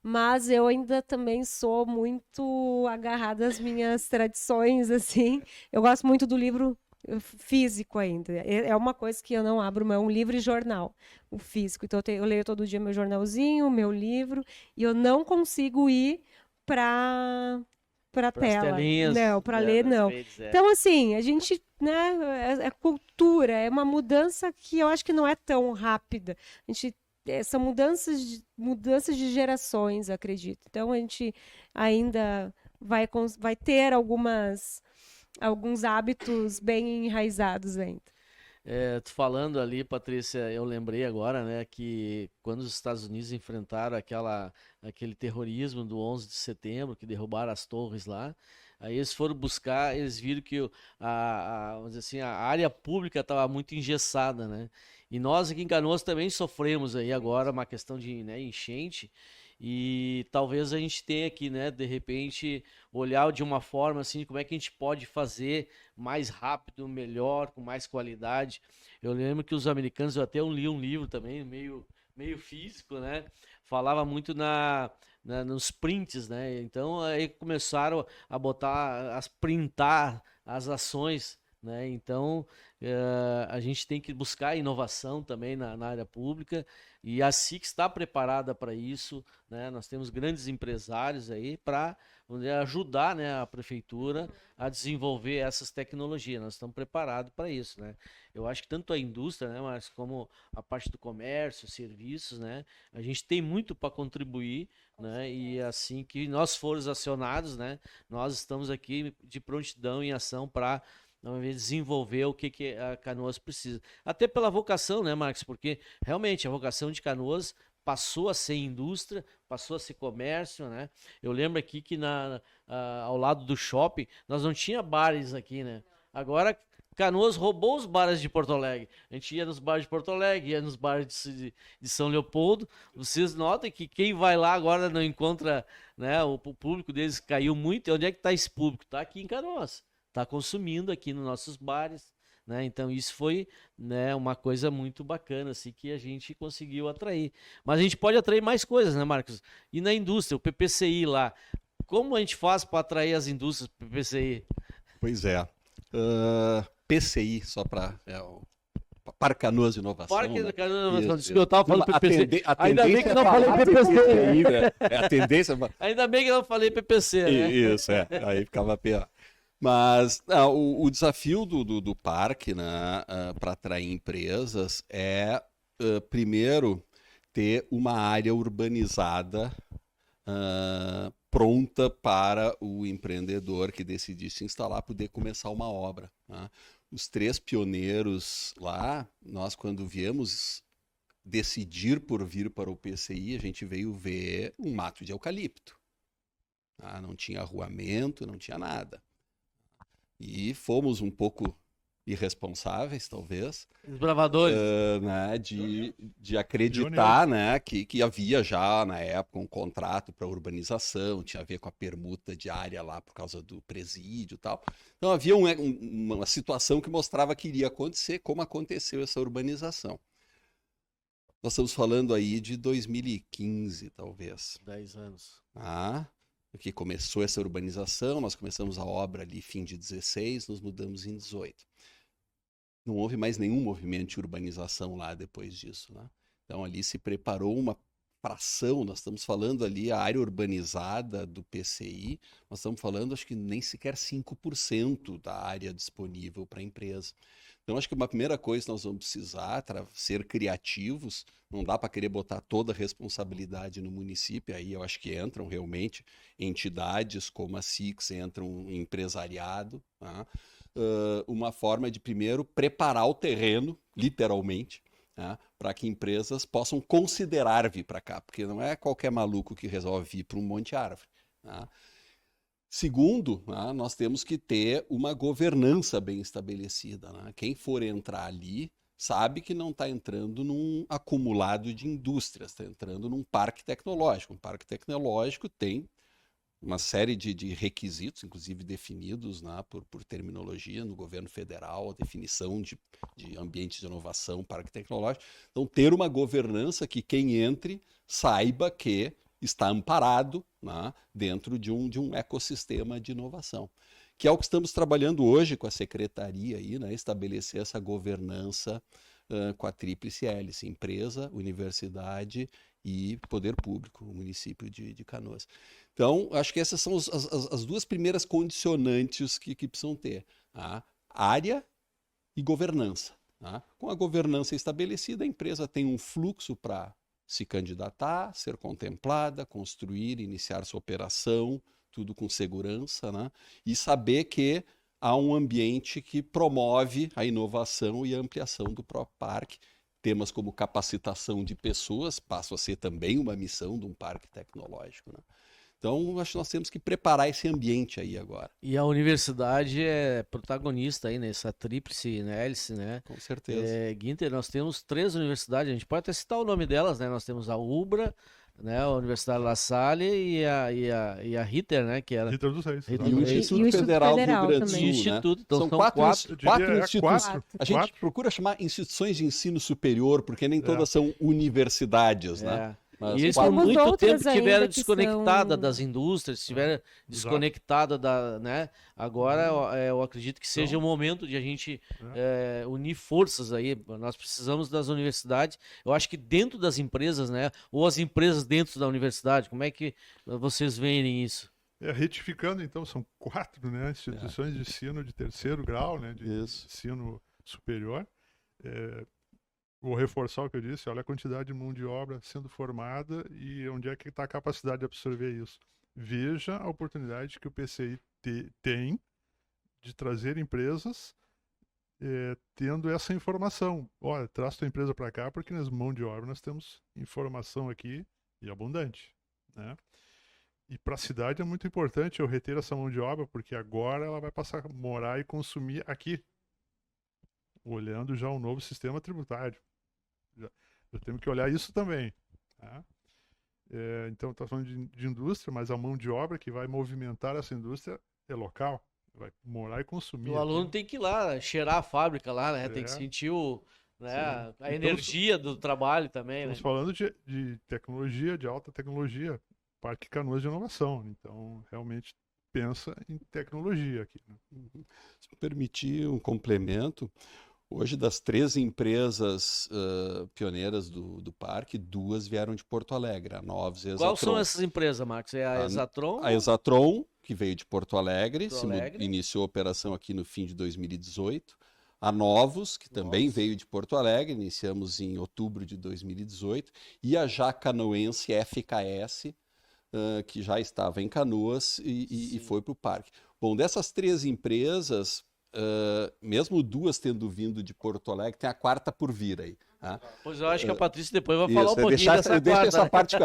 Mas eu ainda também sou muito agarrada às minhas tradições, assim. Eu gosto muito do livro físico ainda. É uma coisa que eu não abro mão, um livro e jornal, o físico. Então eu leio todo dia meu jornalzinho, meu livro, e eu não consigo ir para tela. Telinhas, não, para ler, não. Então, assim, a gente, né, é cultura, é uma mudança que eu acho que não é tão rápida. A gente são mudanças de gerações, acredito. Então, a gente ainda vai ter alguns hábitos bem enraizados ainda. Tu falando ali, Patrícia, eu lembrei agora, né, que quando os Estados Unidos enfrentaram aquele terrorismo do 11 de setembro, que derrubaram as torres lá, aí eles foram buscar, eles viram que vamos dizer assim, a área pública estava muito engessada, né? E nós aqui em Canoas também sofremos aí agora uma questão de, né, enchente, e talvez a gente tenha que, né, de repente, olhar de uma forma assim, como é que a gente pode fazer mais rápido, melhor, com mais qualidade. Eu lembro que os americanos, eu até li um livro também, meio físico, né? Falava muito nos prints, né? Então aí começaram a printar as ações, né? Então a gente tem que buscar inovação também na área pública E a SIC está preparada para isso, né? Nós temos grandes empresários aí para ajudar, né, a prefeitura a desenvolver essas tecnologias. Nós estamos preparados para isso, né? Eu acho que tanto a indústria, né, mas como a parte do comércio, serviços, né, a gente tem muito para contribuir, né? E assim que nós formos acionados, né, nós estamos aqui de prontidão em ação para desenvolver o que a Canoas precisa. Até pela vocação, né, Marcos? Porque realmente a vocação de Canoas passou a ser indústria, passou a ser comércio, né? Eu lembro aqui que ao lado do shopping nós não tinha bares aqui, né? Agora Canoas roubou os bares de Porto Alegre. A gente ia nos bares de Porto Alegre, ia nos bares de São Leopoldo. Vocês notam que quem vai lá agora não encontra, né? O público deles caiu muito. E onde é que está esse público? Está aqui em Canoas. Está consumindo aqui nos nossos bares, né? Então isso foi, né, uma coisa muito bacana assim, que a gente conseguiu atrair. Mas a gente pode atrair mais coisas, né, Marcos? E na indústria, o PPCI lá, como a gente faz para atrair as indústrias para o PPCI? Pois é. PCI, só para... Parque Canoas de Inovação. Parque né? Canoas de Inovação. Desculpa, eu estava falando PPC. Ainda bem que eu não falei PPC. Né? A tendência... Ainda bem que eu não falei PPC, né? Isso, aí ficava pior. Mas o desafio do parque, né, para atrair empresas é, primeiro, ter uma área urbanizada pronta para o empreendedor que decidir se instalar poder começar uma obra. Né? Os 3 pioneiros lá, nós quando viemos decidir por vir para o PCI, a gente veio ver um mato de eucalipto. Não tinha arruamento, não tinha nada. E fomos um pouco irresponsáveis, talvez. Desbravadores. Né, de acreditar, né, que havia já, na época, um contrato para urbanização, tinha a ver com a permuta de área lá por causa do presídio e tal. Então havia uma situação que mostrava que iria acontecer, como aconteceu essa urbanização. Nós estamos falando aí de 2015, talvez. 10 anos. Que começou essa urbanização, nós começamos a obra ali fim de 16, nos mudamos em 18. Não houve mais nenhum movimento de urbanização lá depois disso, né? Então ali se preparou uma fração, nós estamos falando ali a área urbanizada do PCI, nós estamos falando acho que nem sequer 5% da área disponível para a empresa. Então acho que uma primeira coisa que nós vamos precisar ser criativos, não dá para querer botar toda a responsabilidade no município, aí eu acho que entram realmente entidades como a SIX, entram empresariado, tá? Uma forma de primeiro preparar o terreno, literalmente, para que empresas possam considerar vir para cá, porque não é qualquer maluco que resolve vir para um monte de árvore. Tá? Segundo, nós temos que ter uma governança bem estabelecida. Né? Quem for entrar ali sabe que não está entrando num acumulado de indústrias, está entrando num parque tecnológico. Um parque tecnológico tem uma série de requisitos, inclusive definidos, né, por terminologia no governo federal, a definição de ambiente de inovação, parque tecnológico. Então, ter uma governança que quem entre saiba que está amparado, né, dentro de um ecossistema de inovação, que é o que estamos trabalhando hoje com a secretaria, aí, né, estabelecer essa governança com a tríplice hélice, empresa, universidade e poder público, o município de Canoas. Então, acho que essas são as 2 primeiras condicionantes que precisam ter. Tá? Área e governança. Tá? Com a governança estabelecida, a empresa tem um fluxo para se candidatar, ser contemplada, construir, iniciar sua operação, tudo com segurança, né? E saber que há um ambiente que promove a inovação e a ampliação do próprio parque. Temas como capacitação de pessoas passam a ser também uma missão de um parque tecnológico, né? Então, acho que nós temos que preparar esse ambiente aí agora. E a universidade é protagonista aí nessa tríplice hélice, né? Com certeza. Guinter, nós temos 3 universidades, a gente pode até citar o nome delas, né? Nós temos a UBRA, né? A Universidade La Salle e a Ritter, né? Que era... Ritter dos Reis. E o Instituto Federal do Rio Grande do Sul, Instituto, né? então são 4 institutos. A gente procura chamar instituições de ensino superior, porque nem todas são universidades, né? Mas E eles quatro- por Temos muito outras tempo estiveram ainda que desconectadas são- das indústrias, estiveram desconectadas da, né? Agora eu acredito que seja o momento de a gente unir forças aí. Nós precisamos das universidades. Eu acho que dentro das empresas, né? Ou as empresas dentro da universidade. Como é que vocês veem isso? Retificando, então, são 4, né, instituições de ensino de terceiro grau, né, de Isso. ensino superior. Vou reforçar o que eu disse, olha a quantidade de mão de obra sendo formada e onde é que está a capacidade de absorver isso. Veja a oportunidade que o PCI tem de trazer empresas tendo essa informação. Olha, traz tua empresa para cá porque nas mão de obra nós temos informação aqui e abundante, né? E para a cidade é muito importante eu reter essa mão de obra, porque agora ela vai passar a morar e consumir aqui, olhando já um novo sistema tributário. Já temos que olhar isso também. Tá? Então, está falando de indústria, mas a mão de obra que vai movimentar essa indústria é local, vai morar e consumir. O aluno aqui. tem que ir lá, cheirar a fábrica lá, né? Tem que É. sentir né, a Então, energia do trabalho também, né? Estamos falando de tecnologia, de alta tecnologia, Parque Canoas de Inovação. Então, realmente pensa em tecnologia aqui. Né? Se me permitir um complemento, hoje das 3 empresas pioneiras do parque, 2 vieram de Porto Alegre, a Novos e a Quais são Exatron. essas empresas, Marcos? É a Exatron? A Exatron, que veio de Porto Alegre, Porto Alegre. iniciou a operação aqui no fim de 2018. A Novos, que também Novos. veio de Porto Alegre, iniciamos em outubro de 2018. E a já canoense FKS, que já estava em Canoas e foi para o parque. Bom, dessas 3 empresas, mesmo 2 tendo vindo de Porto Alegre, tem a 4ª por vir aí. Tá? Pois eu acho que a Patrícia depois vai falar um Isso, pouquinho dessa eu deixo quarta. essa parte.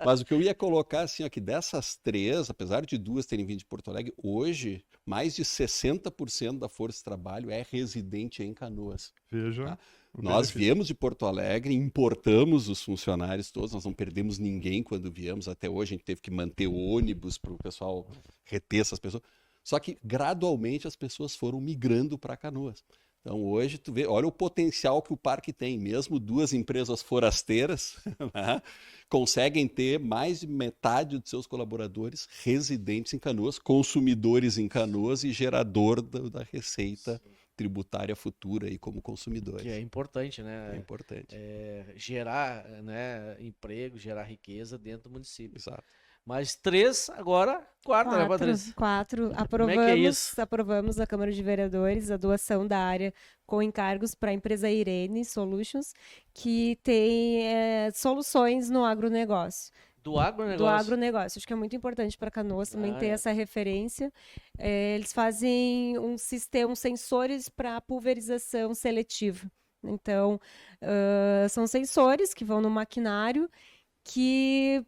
Mas o que eu ia colocar, assim, ó, que dessas 3, apesar de 2 terem vindo de Porto Alegre, hoje, mais de 60% da força de trabalho é residente em Canoas. Veja. Tá? o Nós benefício. viemos de Porto Alegre, importamos os funcionários todos, nós não perdemos ninguém quando viemos. Até hoje a gente teve que manter o ônibus para o pessoal reter essas pessoas. Só que gradualmente as pessoas foram migrando para Canoas. Então hoje tu vê, olha o potencial que o parque tem, mesmo 2 empresas forasteiras, né, conseguem ter mais de metade dos seus colaboradores residentes em Canoas, consumidores em Canoas e gerador da receita tributária futura aí como consumidores. Que é importante, né? É importante. Gerar, né, emprego, gerar riqueza dentro do município. Exato. Mas 3, agora 4, né, Patrícia? 4. Como é que é isso? Aprovamos na Câmara de Vereadores a doação da área com encargos para a empresa Irene Solutions, que tem soluções no agronegócio. Do agronegócio? Do agronegócio. Acho que é muito importante para Canoas também ter essa referência. Eles fazem sensores para pulverização seletiva. Então, são sensores que vão no maquinário que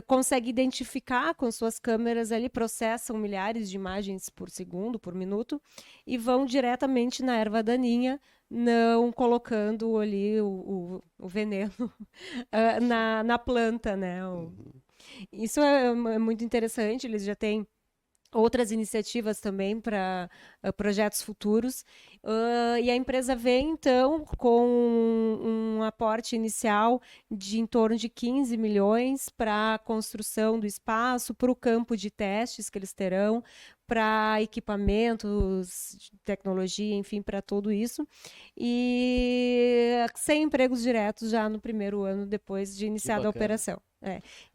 consegue identificar com suas câmeras ali, processam milhares de imagens por segundo, por minuto, e vão diretamente na erva daninha, não colocando ali o veneno na planta, né? Isso é muito interessante, eles já têm outras iniciativas também para projetos futuros. E a empresa vem, então, com um aporte inicial de em torno de 15 milhões para a construção do espaço, para o campo de testes que eles terão, para equipamentos, tecnologia, enfim, para tudo isso. E 100 empregos diretos já no primeiro ano depois de iniciada a operação.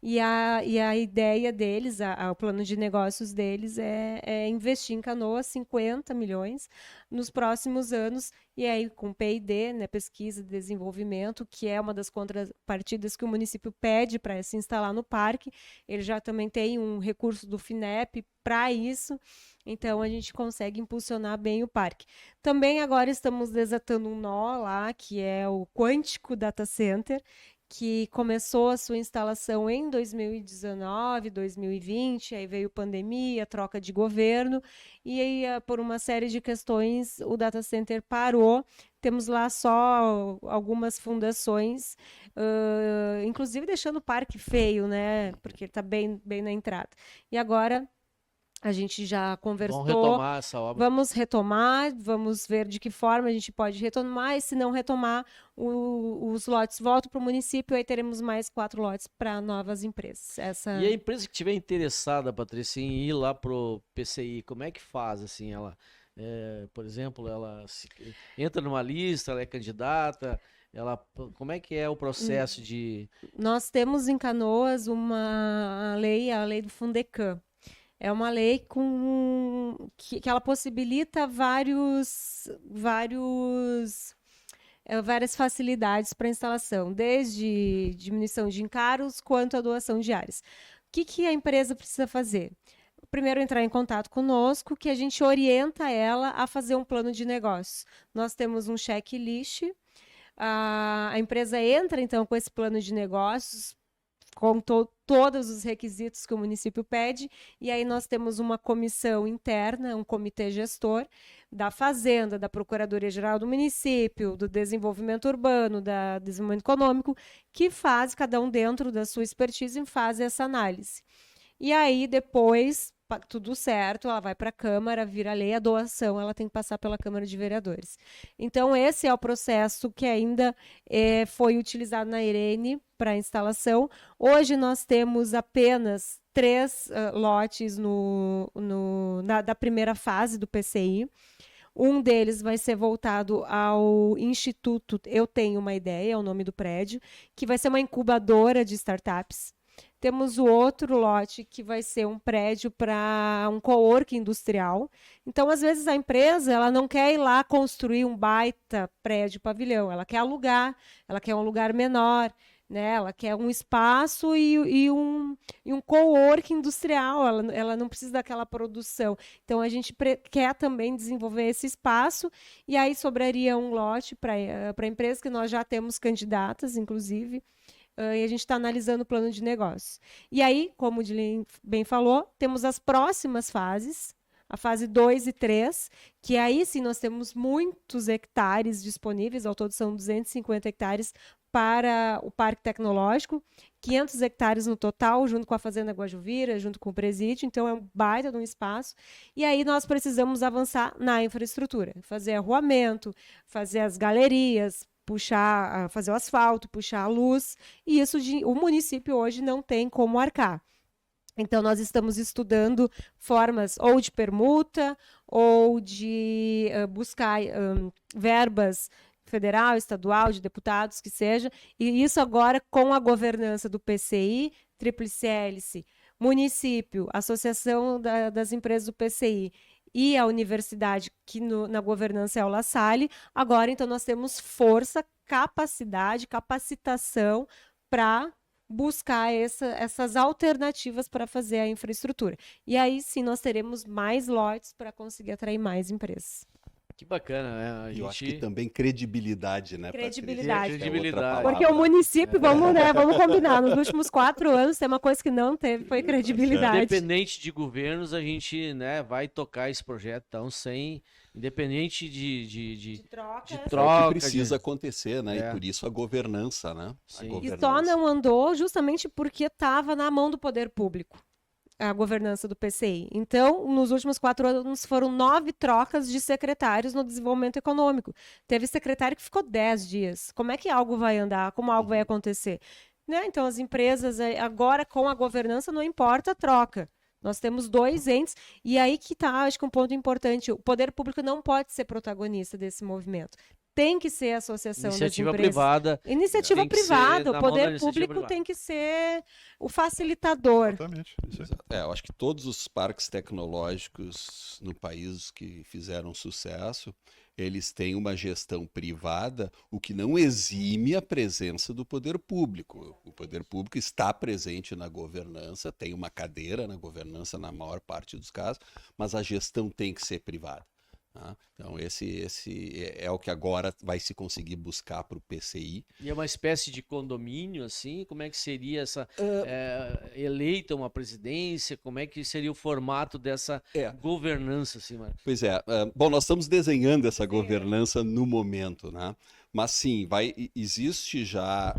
E a ideia deles, o plano de negócios deles é investir em Canoas 50 milhões nos próximos anos, e aí com P&D, né, pesquisa e desenvolvimento, que é uma das contrapartidas que o município pede para se instalar no parque. Ele já também tem um recurso do FINEP para isso, então a gente consegue impulsionar bem o parque. Também agora estamos desatando um nó lá, que é o Quântico Data Center, que começou a sua instalação em 2019, 2020, aí veio pandemia, troca de governo, e aí, por uma série de questões, o data center parou. Temos lá só algumas fundações, inclusive deixando o parque feio, né? Porque ele está bem na entrada. E agora A gente já conversou. Vamos retomar essa obra. Vamos retomar, vamos ver de que forma a gente pode retomar, e se não retomar, os lotes voltam para o município, aí teremos mais 4 lotes para novas empresas. E a empresa que estiver interessada, Patrícia, em ir lá pro PCI, como é que faz, assim, ela, por exemplo, ela entra numa lista, ela é candidata, como é que é o processo de... Nós temos em Canoas a lei do Fundecam. É uma lei que ela possibilita várias facilidades para instalação, desde diminuição de encargos quanto a doação de áreas. O que a empresa precisa fazer? Primeiro, entrar em contato conosco, que a gente orienta ela a fazer um plano de negócios. Nós temos um checklist, a empresa entra, então, com esse plano de negócios, com todos os requisitos que o município pede, e aí nós temos uma comissão interna, um comitê gestor da Fazenda, da Procuradoria-Geral do município, do Desenvolvimento Urbano, do Desenvolvimento Econômico, que faz, cada um dentro da sua expertise, faz essa análise. E aí, depois, tudo certo, ela vai para a Câmara, vira lei, a doação ela tem que passar pela Câmara de Vereadores. Então, esse é o processo que ainda foi utilizado na Irene para instalação. Hoje nós temos apenas 3 lotes da primeira fase do PCI. Um deles vai ser voltado ao Instituto Eu Tenho Uma Ideia, é o nome do prédio, que vai ser uma incubadora de startups. Temos o outro lote que vai ser um prédio para um coworking industrial. Então, às vezes, a empresa ela não quer ir lá construir um baita prédio pavilhão, ela quer alugar, ela quer um lugar menor, né? Ela quer um espaço e um coworking industrial, ela não precisa daquela produção. Então, a gente quer também desenvolver esse espaço, e aí sobraria um lote para a empresa, que nós já temos candidatas, inclusive, e a gente está analisando o plano de negócio. E aí, como o Dilin bem falou, temos as próximas fases, a fase 2 e 3, que aí sim nós temos muitos hectares disponíveis, ao todo são 250 hectares para o Parque Tecnológico, 500 hectares no total, junto com a Fazenda Guajuvira, junto com o presídio, então é um baita de um espaço. E aí nós precisamos avançar na infraestrutura, fazer arruamento, fazer as galerias, fazer o asfalto, puxar a luz, e isso o município hoje não tem como arcar. Então, nós estamos estudando formas ou de permuta ou de buscar verbas federal, estadual, de deputados, que seja, e isso agora com a governança do PCI, Tríplice Hélice, município, Associação das Empresas do PCI, e a universidade, que na governança é o La Salle. Agora, então, nós temos força, capacidade, capacitação para buscar essas alternativas para fazer a infraestrutura. E aí, sim, nós teremos mais lotes para conseguir atrair mais empresas. Que bacana, né? Eu acho que também credibilidade, né? Credibilidade. Credibilidade. Porque o município, vamos combinar, nos últimos 4 anos, tem uma coisa que não teve, foi credibilidade. Independente de governos, a gente, né, vai tocar esse projeto, então, independente de troca. É o que precisa acontecer, né? E por isso a governança, né? E só não andou justamente porque estava na mão do poder público a governança do PCI. Então, nos últimos 4 anos, foram 9 trocas de secretários no desenvolvimento econômico. Teve secretário que ficou 10 dias. Como é que algo vai andar? Como algo vai acontecer? Né? Então, as empresas, agora com a governança, não importa a troca. Nós temos 2 entes, e aí que está, acho que um ponto importante, o poder público não pode ser protagonista desse movimento. Tem que ser a associação das empresas. Iniciativa privada. O poder público tem que ser o facilitador. Exatamente. Eu acho que todos os parques tecnológicos no país que fizeram sucesso, eles têm uma gestão privada, o que não exime a presença do poder público. O poder público está presente na governança, tem uma cadeira na governança na maior parte dos casos, mas a gestão tem que ser privada. Então, esse é o que agora vai se conseguir buscar para o PCI. E é uma espécie de condomínio, assim? Como é que seria essa eleita uma presidência? Como é que seria o formato dessa governança, assim, Marcos? Pois é. Bom, nós estamos desenhando essa governança no momento, né? Mas sim, existe já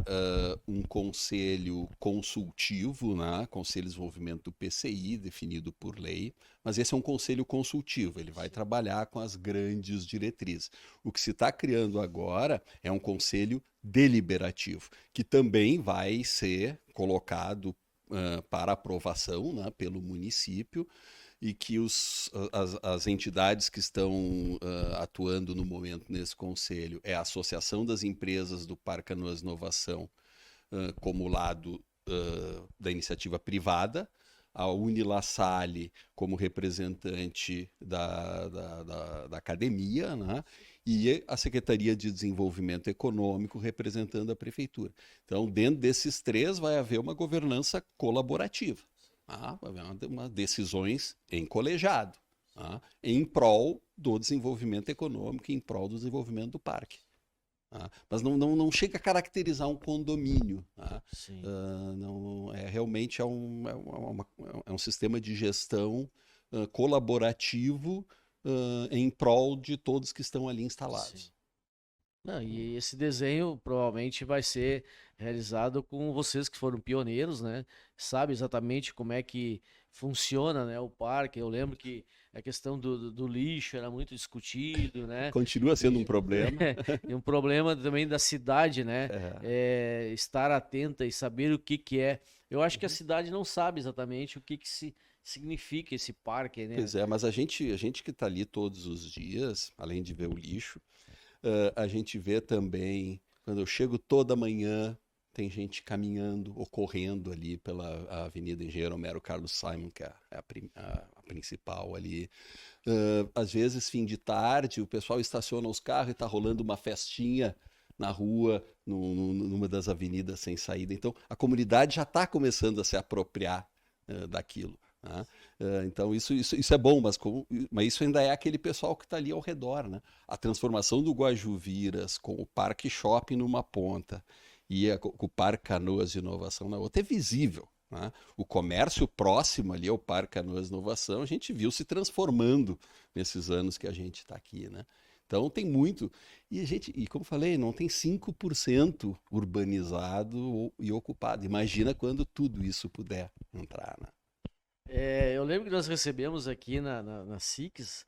um conselho consultivo, né? Conselho de Desenvolvimento do PCI, definido por lei, mas esse é um conselho consultivo, ele vai trabalhar com as grandes diretrizes. O que se está criando agora é um conselho deliberativo, que também vai ser colocado para aprovação, né, pelo município, e que as entidades que estão atuando no momento nesse conselho é a Associação das Empresas do Parque Canoas Inovação, como lado da iniciativa privada, a Unilassalle como representante da academia, né? E a Secretaria de Desenvolvimento Econômico representando a Prefeitura. Então, dentro desses três vai haver uma governança colaborativa. Vai haver decisões em colegiado, em prol do desenvolvimento econômico, em prol do desenvolvimento do parque. Mas não chega a caracterizar um condomínio. Realmente é um sistema de gestão colaborativo em prol de todos que estão ali instalados. Sim. Não, e esse desenho provavelmente vai ser realizado com vocês que foram pioneiros, né? Sabe exatamente como é que funciona, né, o parque. Eu lembro que a questão do lixo era muito discutido, né? Continua sendo um problema. E um problema também da cidade, né? Estar atenta e saber o que é. Eu acho que a cidade não sabe exatamente o que significa esse parque, né? Pois é, mas a gente que está ali todos os dias, além de ver o lixo, a gente vê também, quando eu chego toda manhã, tem gente caminhando ou correndo ali pela Avenida Engenheiro Homero Carlos Simon, que é a principal ali. Às vezes, fim de tarde, o pessoal estaciona os carros e está rolando uma festinha na rua, numa das avenidas sem saída. Então, a comunidade já está começando a se apropriar daquilo. Né? Então isso é bom, mas isso ainda é aquele pessoal que está ali ao redor, né? A transformação do Guajuviras com o Parque Shopping numa ponta e com o Parque Canoas de Inovação na outra é visível, né? O comércio próximo ali ao Parque Canoas de Inovação a gente viu se transformando nesses anos que a gente está aqui, né? Então tem muito, e como falei, não tem 5% urbanizado e ocupado. Imagina quando tudo isso puder entrar, né? Eu lembro que nós recebemos aqui na SICS,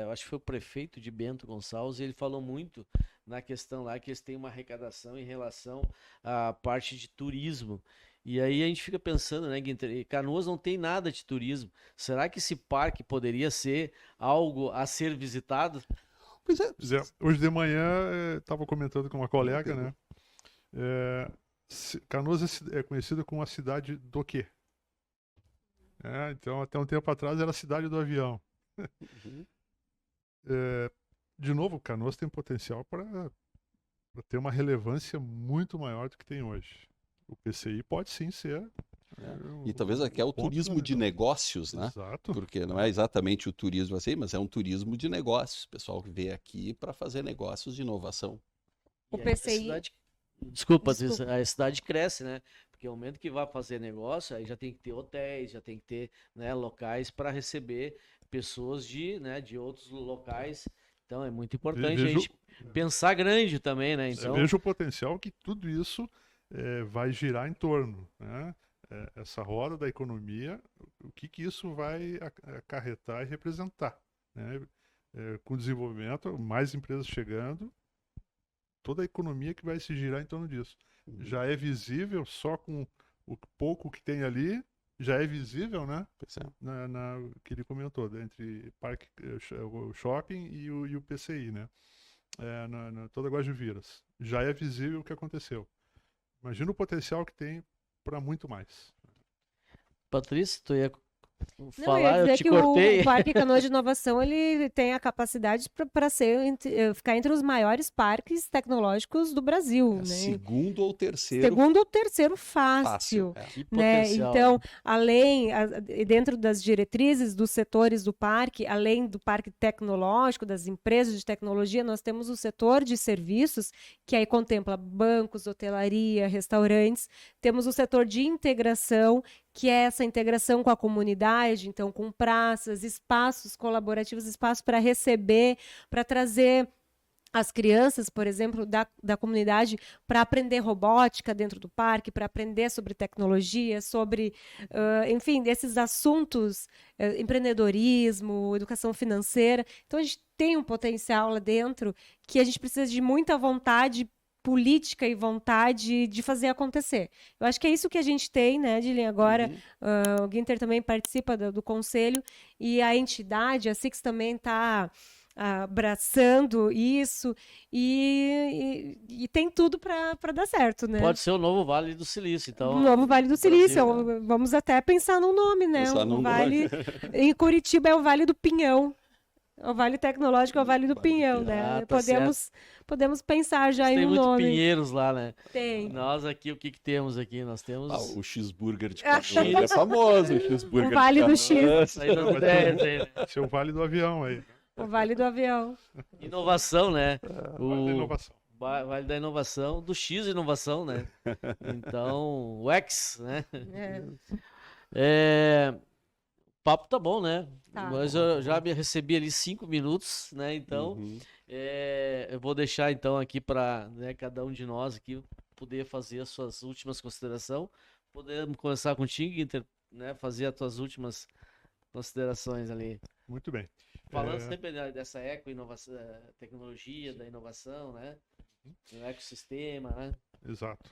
eu acho que foi o prefeito de Bento Gonçalves, e ele falou muito na questão lá que eles têm uma arrecadação em relação à parte de turismo. E aí a gente fica pensando, né, que Canoas não tem nada de turismo. Será que esse parque poderia ser algo a ser visitado? Pois é. Hoje de manhã estava comentando com uma colega, né? Canoas é conhecida como a cidade do quê? Então, até um tempo atrás era a cidade do avião. Uhum. De novo, Canoas tem potencial para ter uma relevância muito maior do que tem hoje. O PCI pode sim ser. E talvez aqui é o turismo de negócios, né? Exato. Porque não é exatamente o turismo assim, mas é um turismo de negócios. O pessoal que vê aqui para fazer negócios de inovação. O PCI... Desculpa, a cidade cresce, né? Porque o momento que vai fazer negócio, aí já tem que ter hotéis, já tem que ter, né, locais para receber pessoas de outros locais. Então é muito importante a gente pensar grande também, né? Então... Eu vejo o potencial que tudo isso vai girar em torno, né? Essa roda da economia, o que isso vai acarretar e representar, né? Com o desenvolvimento, mais empresas chegando, toda a economia que vai se girar em torno disso. Já é visível, só com o pouco que tem ali, já é visível, né? Que ele comentou, entre o shopping e o PCI, né? Toda Guajuviras. Já é visível o que aconteceu. Imagina o potencial que tem para muito mais. Patrícia, tu ia falar, eu te cortei. O Parque Canoas de Inovação ele tem a capacidade para ficar entre os maiores parques tecnológicos do Brasil, né? Segundo ou terceiro fácil. Né? Então, dentro das diretrizes dos setores do parque, além do parque tecnológico, das empresas de tecnologia, nós temos o setor de serviços, que aí contempla bancos, hotelaria, restaurantes. Temos o setor de integração, que é essa integração com a comunidade, então com praças, espaços colaborativos, espaços para receber, para trazer as crianças, por exemplo, da comunidade para aprender robótica dentro do parque, para aprender sobre tecnologia, sobre, enfim, desses assuntos, empreendedorismo, educação financeira. Então, a gente tem um potencial lá dentro que a gente precisa de muita vontade política e vontade de fazer acontecer. Eu acho que é isso que a gente tem, né, Dilin? Agora, o Guinter também participa do conselho e a entidade, a SIX também está abraçando isso e tem tudo para dar certo, né? Pode ser o novo Vale do Silício, então. O novo Vale do Silício. Brasil, né? Vamos até pensar num nome, né? Pensar num Vale em Curitiba é o Vale do Pinhão. O Vale Tecnológico é o Vale do Vale do Pinhão, Pinhão. né? Ah, tá podemos pensar já Tem em um muito nome. pinheiros lá, né? Tem. Nós aqui, o que temos aqui? Nós temos O cheeseburger de Canoas é famoso, o cheeseburger O Vale do de Canoas. saída das ideias aí, né? Esse é o Vale do Avião aí. o Vale do Avião. Inovação, né? Vale da inovação. Vale da inovação, do X inovação, né? Então, o X, né? O papo tá bom, né? Tá. Mas eu já me recebi ali 5 minutos, né? Então, Uhum. eu vou deixar então aqui para cada um de nós aqui poder fazer as suas últimas considerações. Podemos começar contigo, Guinter, né? Fazer as tuas últimas considerações ali. Muito bem. Falando sempre dessa eco-inovação, tecnologia, da inovação, né? Do ecossistema, né? Exato.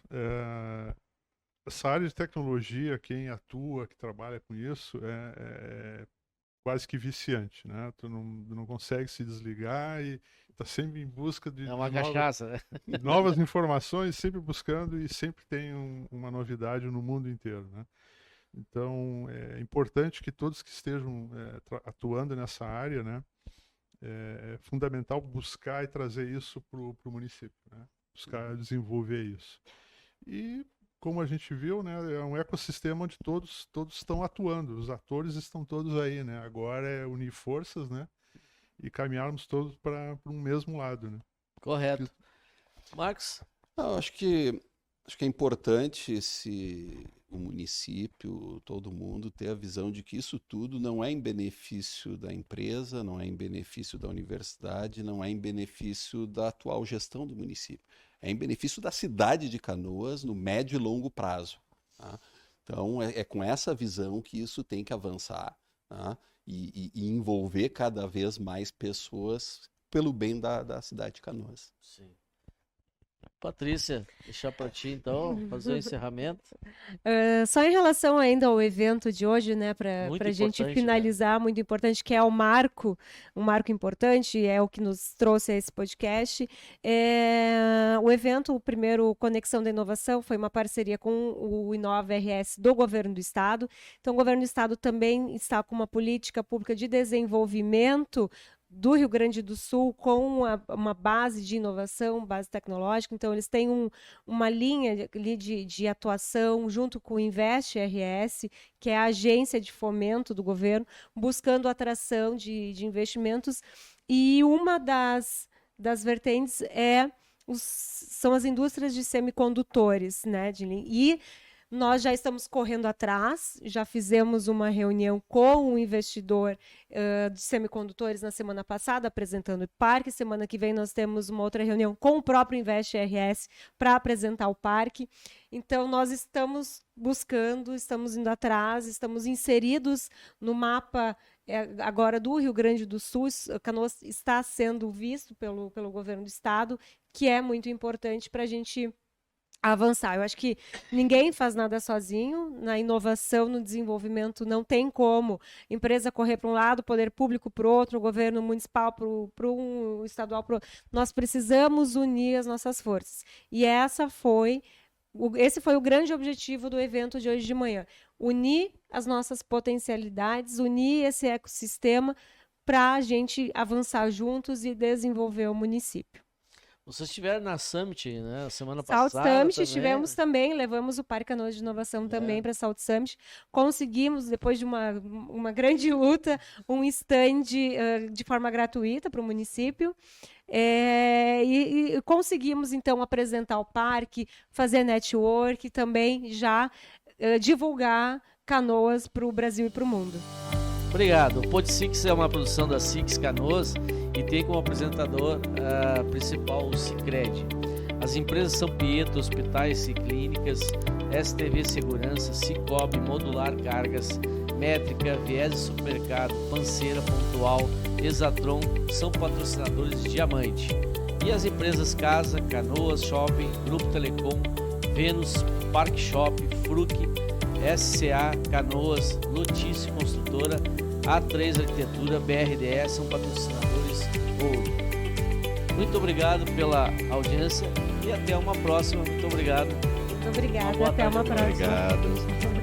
Essa área de tecnologia, quem atua, que trabalha com isso, é quase que viciante, né? Tu não consegue se desligar e está sempre em busca de É uma cachaça, né? novas informações, sempre buscando e sempre tem uma novidade no mundo inteiro, né? Então, é importante que todos que estejam atuando nessa área, né? É fundamental buscar e trazer isso para o município, né? Buscar desenvolver isso. E como a gente viu, né, é um ecossistema onde todos estão atuando, os atores estão todos aí, né? Agora é unir forças, né? E caminharmos todos para um mesmo lado, né? Correto. Marcos? Não, acho que é importante o município, todo mundo, ter a visão de que isso tudo não é em benefício da empresa, não é em benefício da universidade, não é em benefício da atual gestão do município. É em benefício da cidade de Canoas no médio e longo prazo. Tá? Então, é com essa visão que isso tem que avançar, tá? E envolver cada vez mais pessoas pelo bem da cidade de Canoas. Sim. Patrícia, deixar para ti então, fazer o encerramento. Só em relação ainda ao evento de hoje, né, para Muito a gente importante, finalizar, muito importante, que é um marco importante, é o que nos trouxe a esse podcast. O evento, o primeiro Conexão da Inovação, foi uma parceria com o Inova RS do Governo do Estado. Então, o Governo do Estado também está com uma política pública de desenvolvimento do Rio Grande do Sul com uma base de inovação, base tecnológica. Então, eles têm uma linha de atuação junto com o Invest RS, que é a agência de fomento do governo, buscando atração de investimentos. E uma das vertentes são as indústrias de semicondutores, né, e nós já estamos correndo atrás, já fizemos uma reunião com um investidor de semicondutores na semana passada, apresentando o parque. Semana que vem nós temos uma outra reunião com o próprio Invest RS para apresentar o parque. Então, nós estamos buscando, estamos indo atrás, estamos inseridos no mapa agora do Rio Grande do Sul. Canoas está sendo visto pelo governo do estado, que é muito importante para a gente avançar. Eu acho que ninguém faz nada sozinho. Na inovação, no desenvolvimento, não tem como empresa correr para um lado, poder público para o outro, o governo municipal para um, estadual para o outro. Nós precisamos unir as nossas forças. E esse foi o grande objetivo do evento de hoje de manhã. Unir as nossas potencialidades, unir esse ecossistema para a gente avançar juntos e desenvolver o município. Vocês estiveram na Summit, né? Semana Salt passada. Summit, também. estivemos também, levamos o Parque Canoas de Inovação também para Salt Summit. Conseguimos, depois de uma grande luta, um stand de forma gratuita para o município. E conseguimos, então, apresentar o parque, fazer network, também já divulgar Canoas para o Brasil e para o mundo. Obrigado. O Pod Six é uma produção da Six Canoas e tem como apresentador principal o Sicredi. As empresas são Pietro, Hospitais e Clínicas, STV Segurança, Cicobi, Modular Cargas, Métrica, Viese Supermercado, Panceira, Pontual, Exatron são patrocinadores de Diamante. E as empresas Casa, Canoas Shopping, Grupo Telecom, Vênus, Park Shop, Fruc, SCA, Canoas, Lotício Construtora, A3 Arquitetura, BRDE são patrocinadores ouro. Muito obrigado pela audiência e até uma próxima. Muito obrigado. Muito obrigada. Até uma próxima. Obrigado.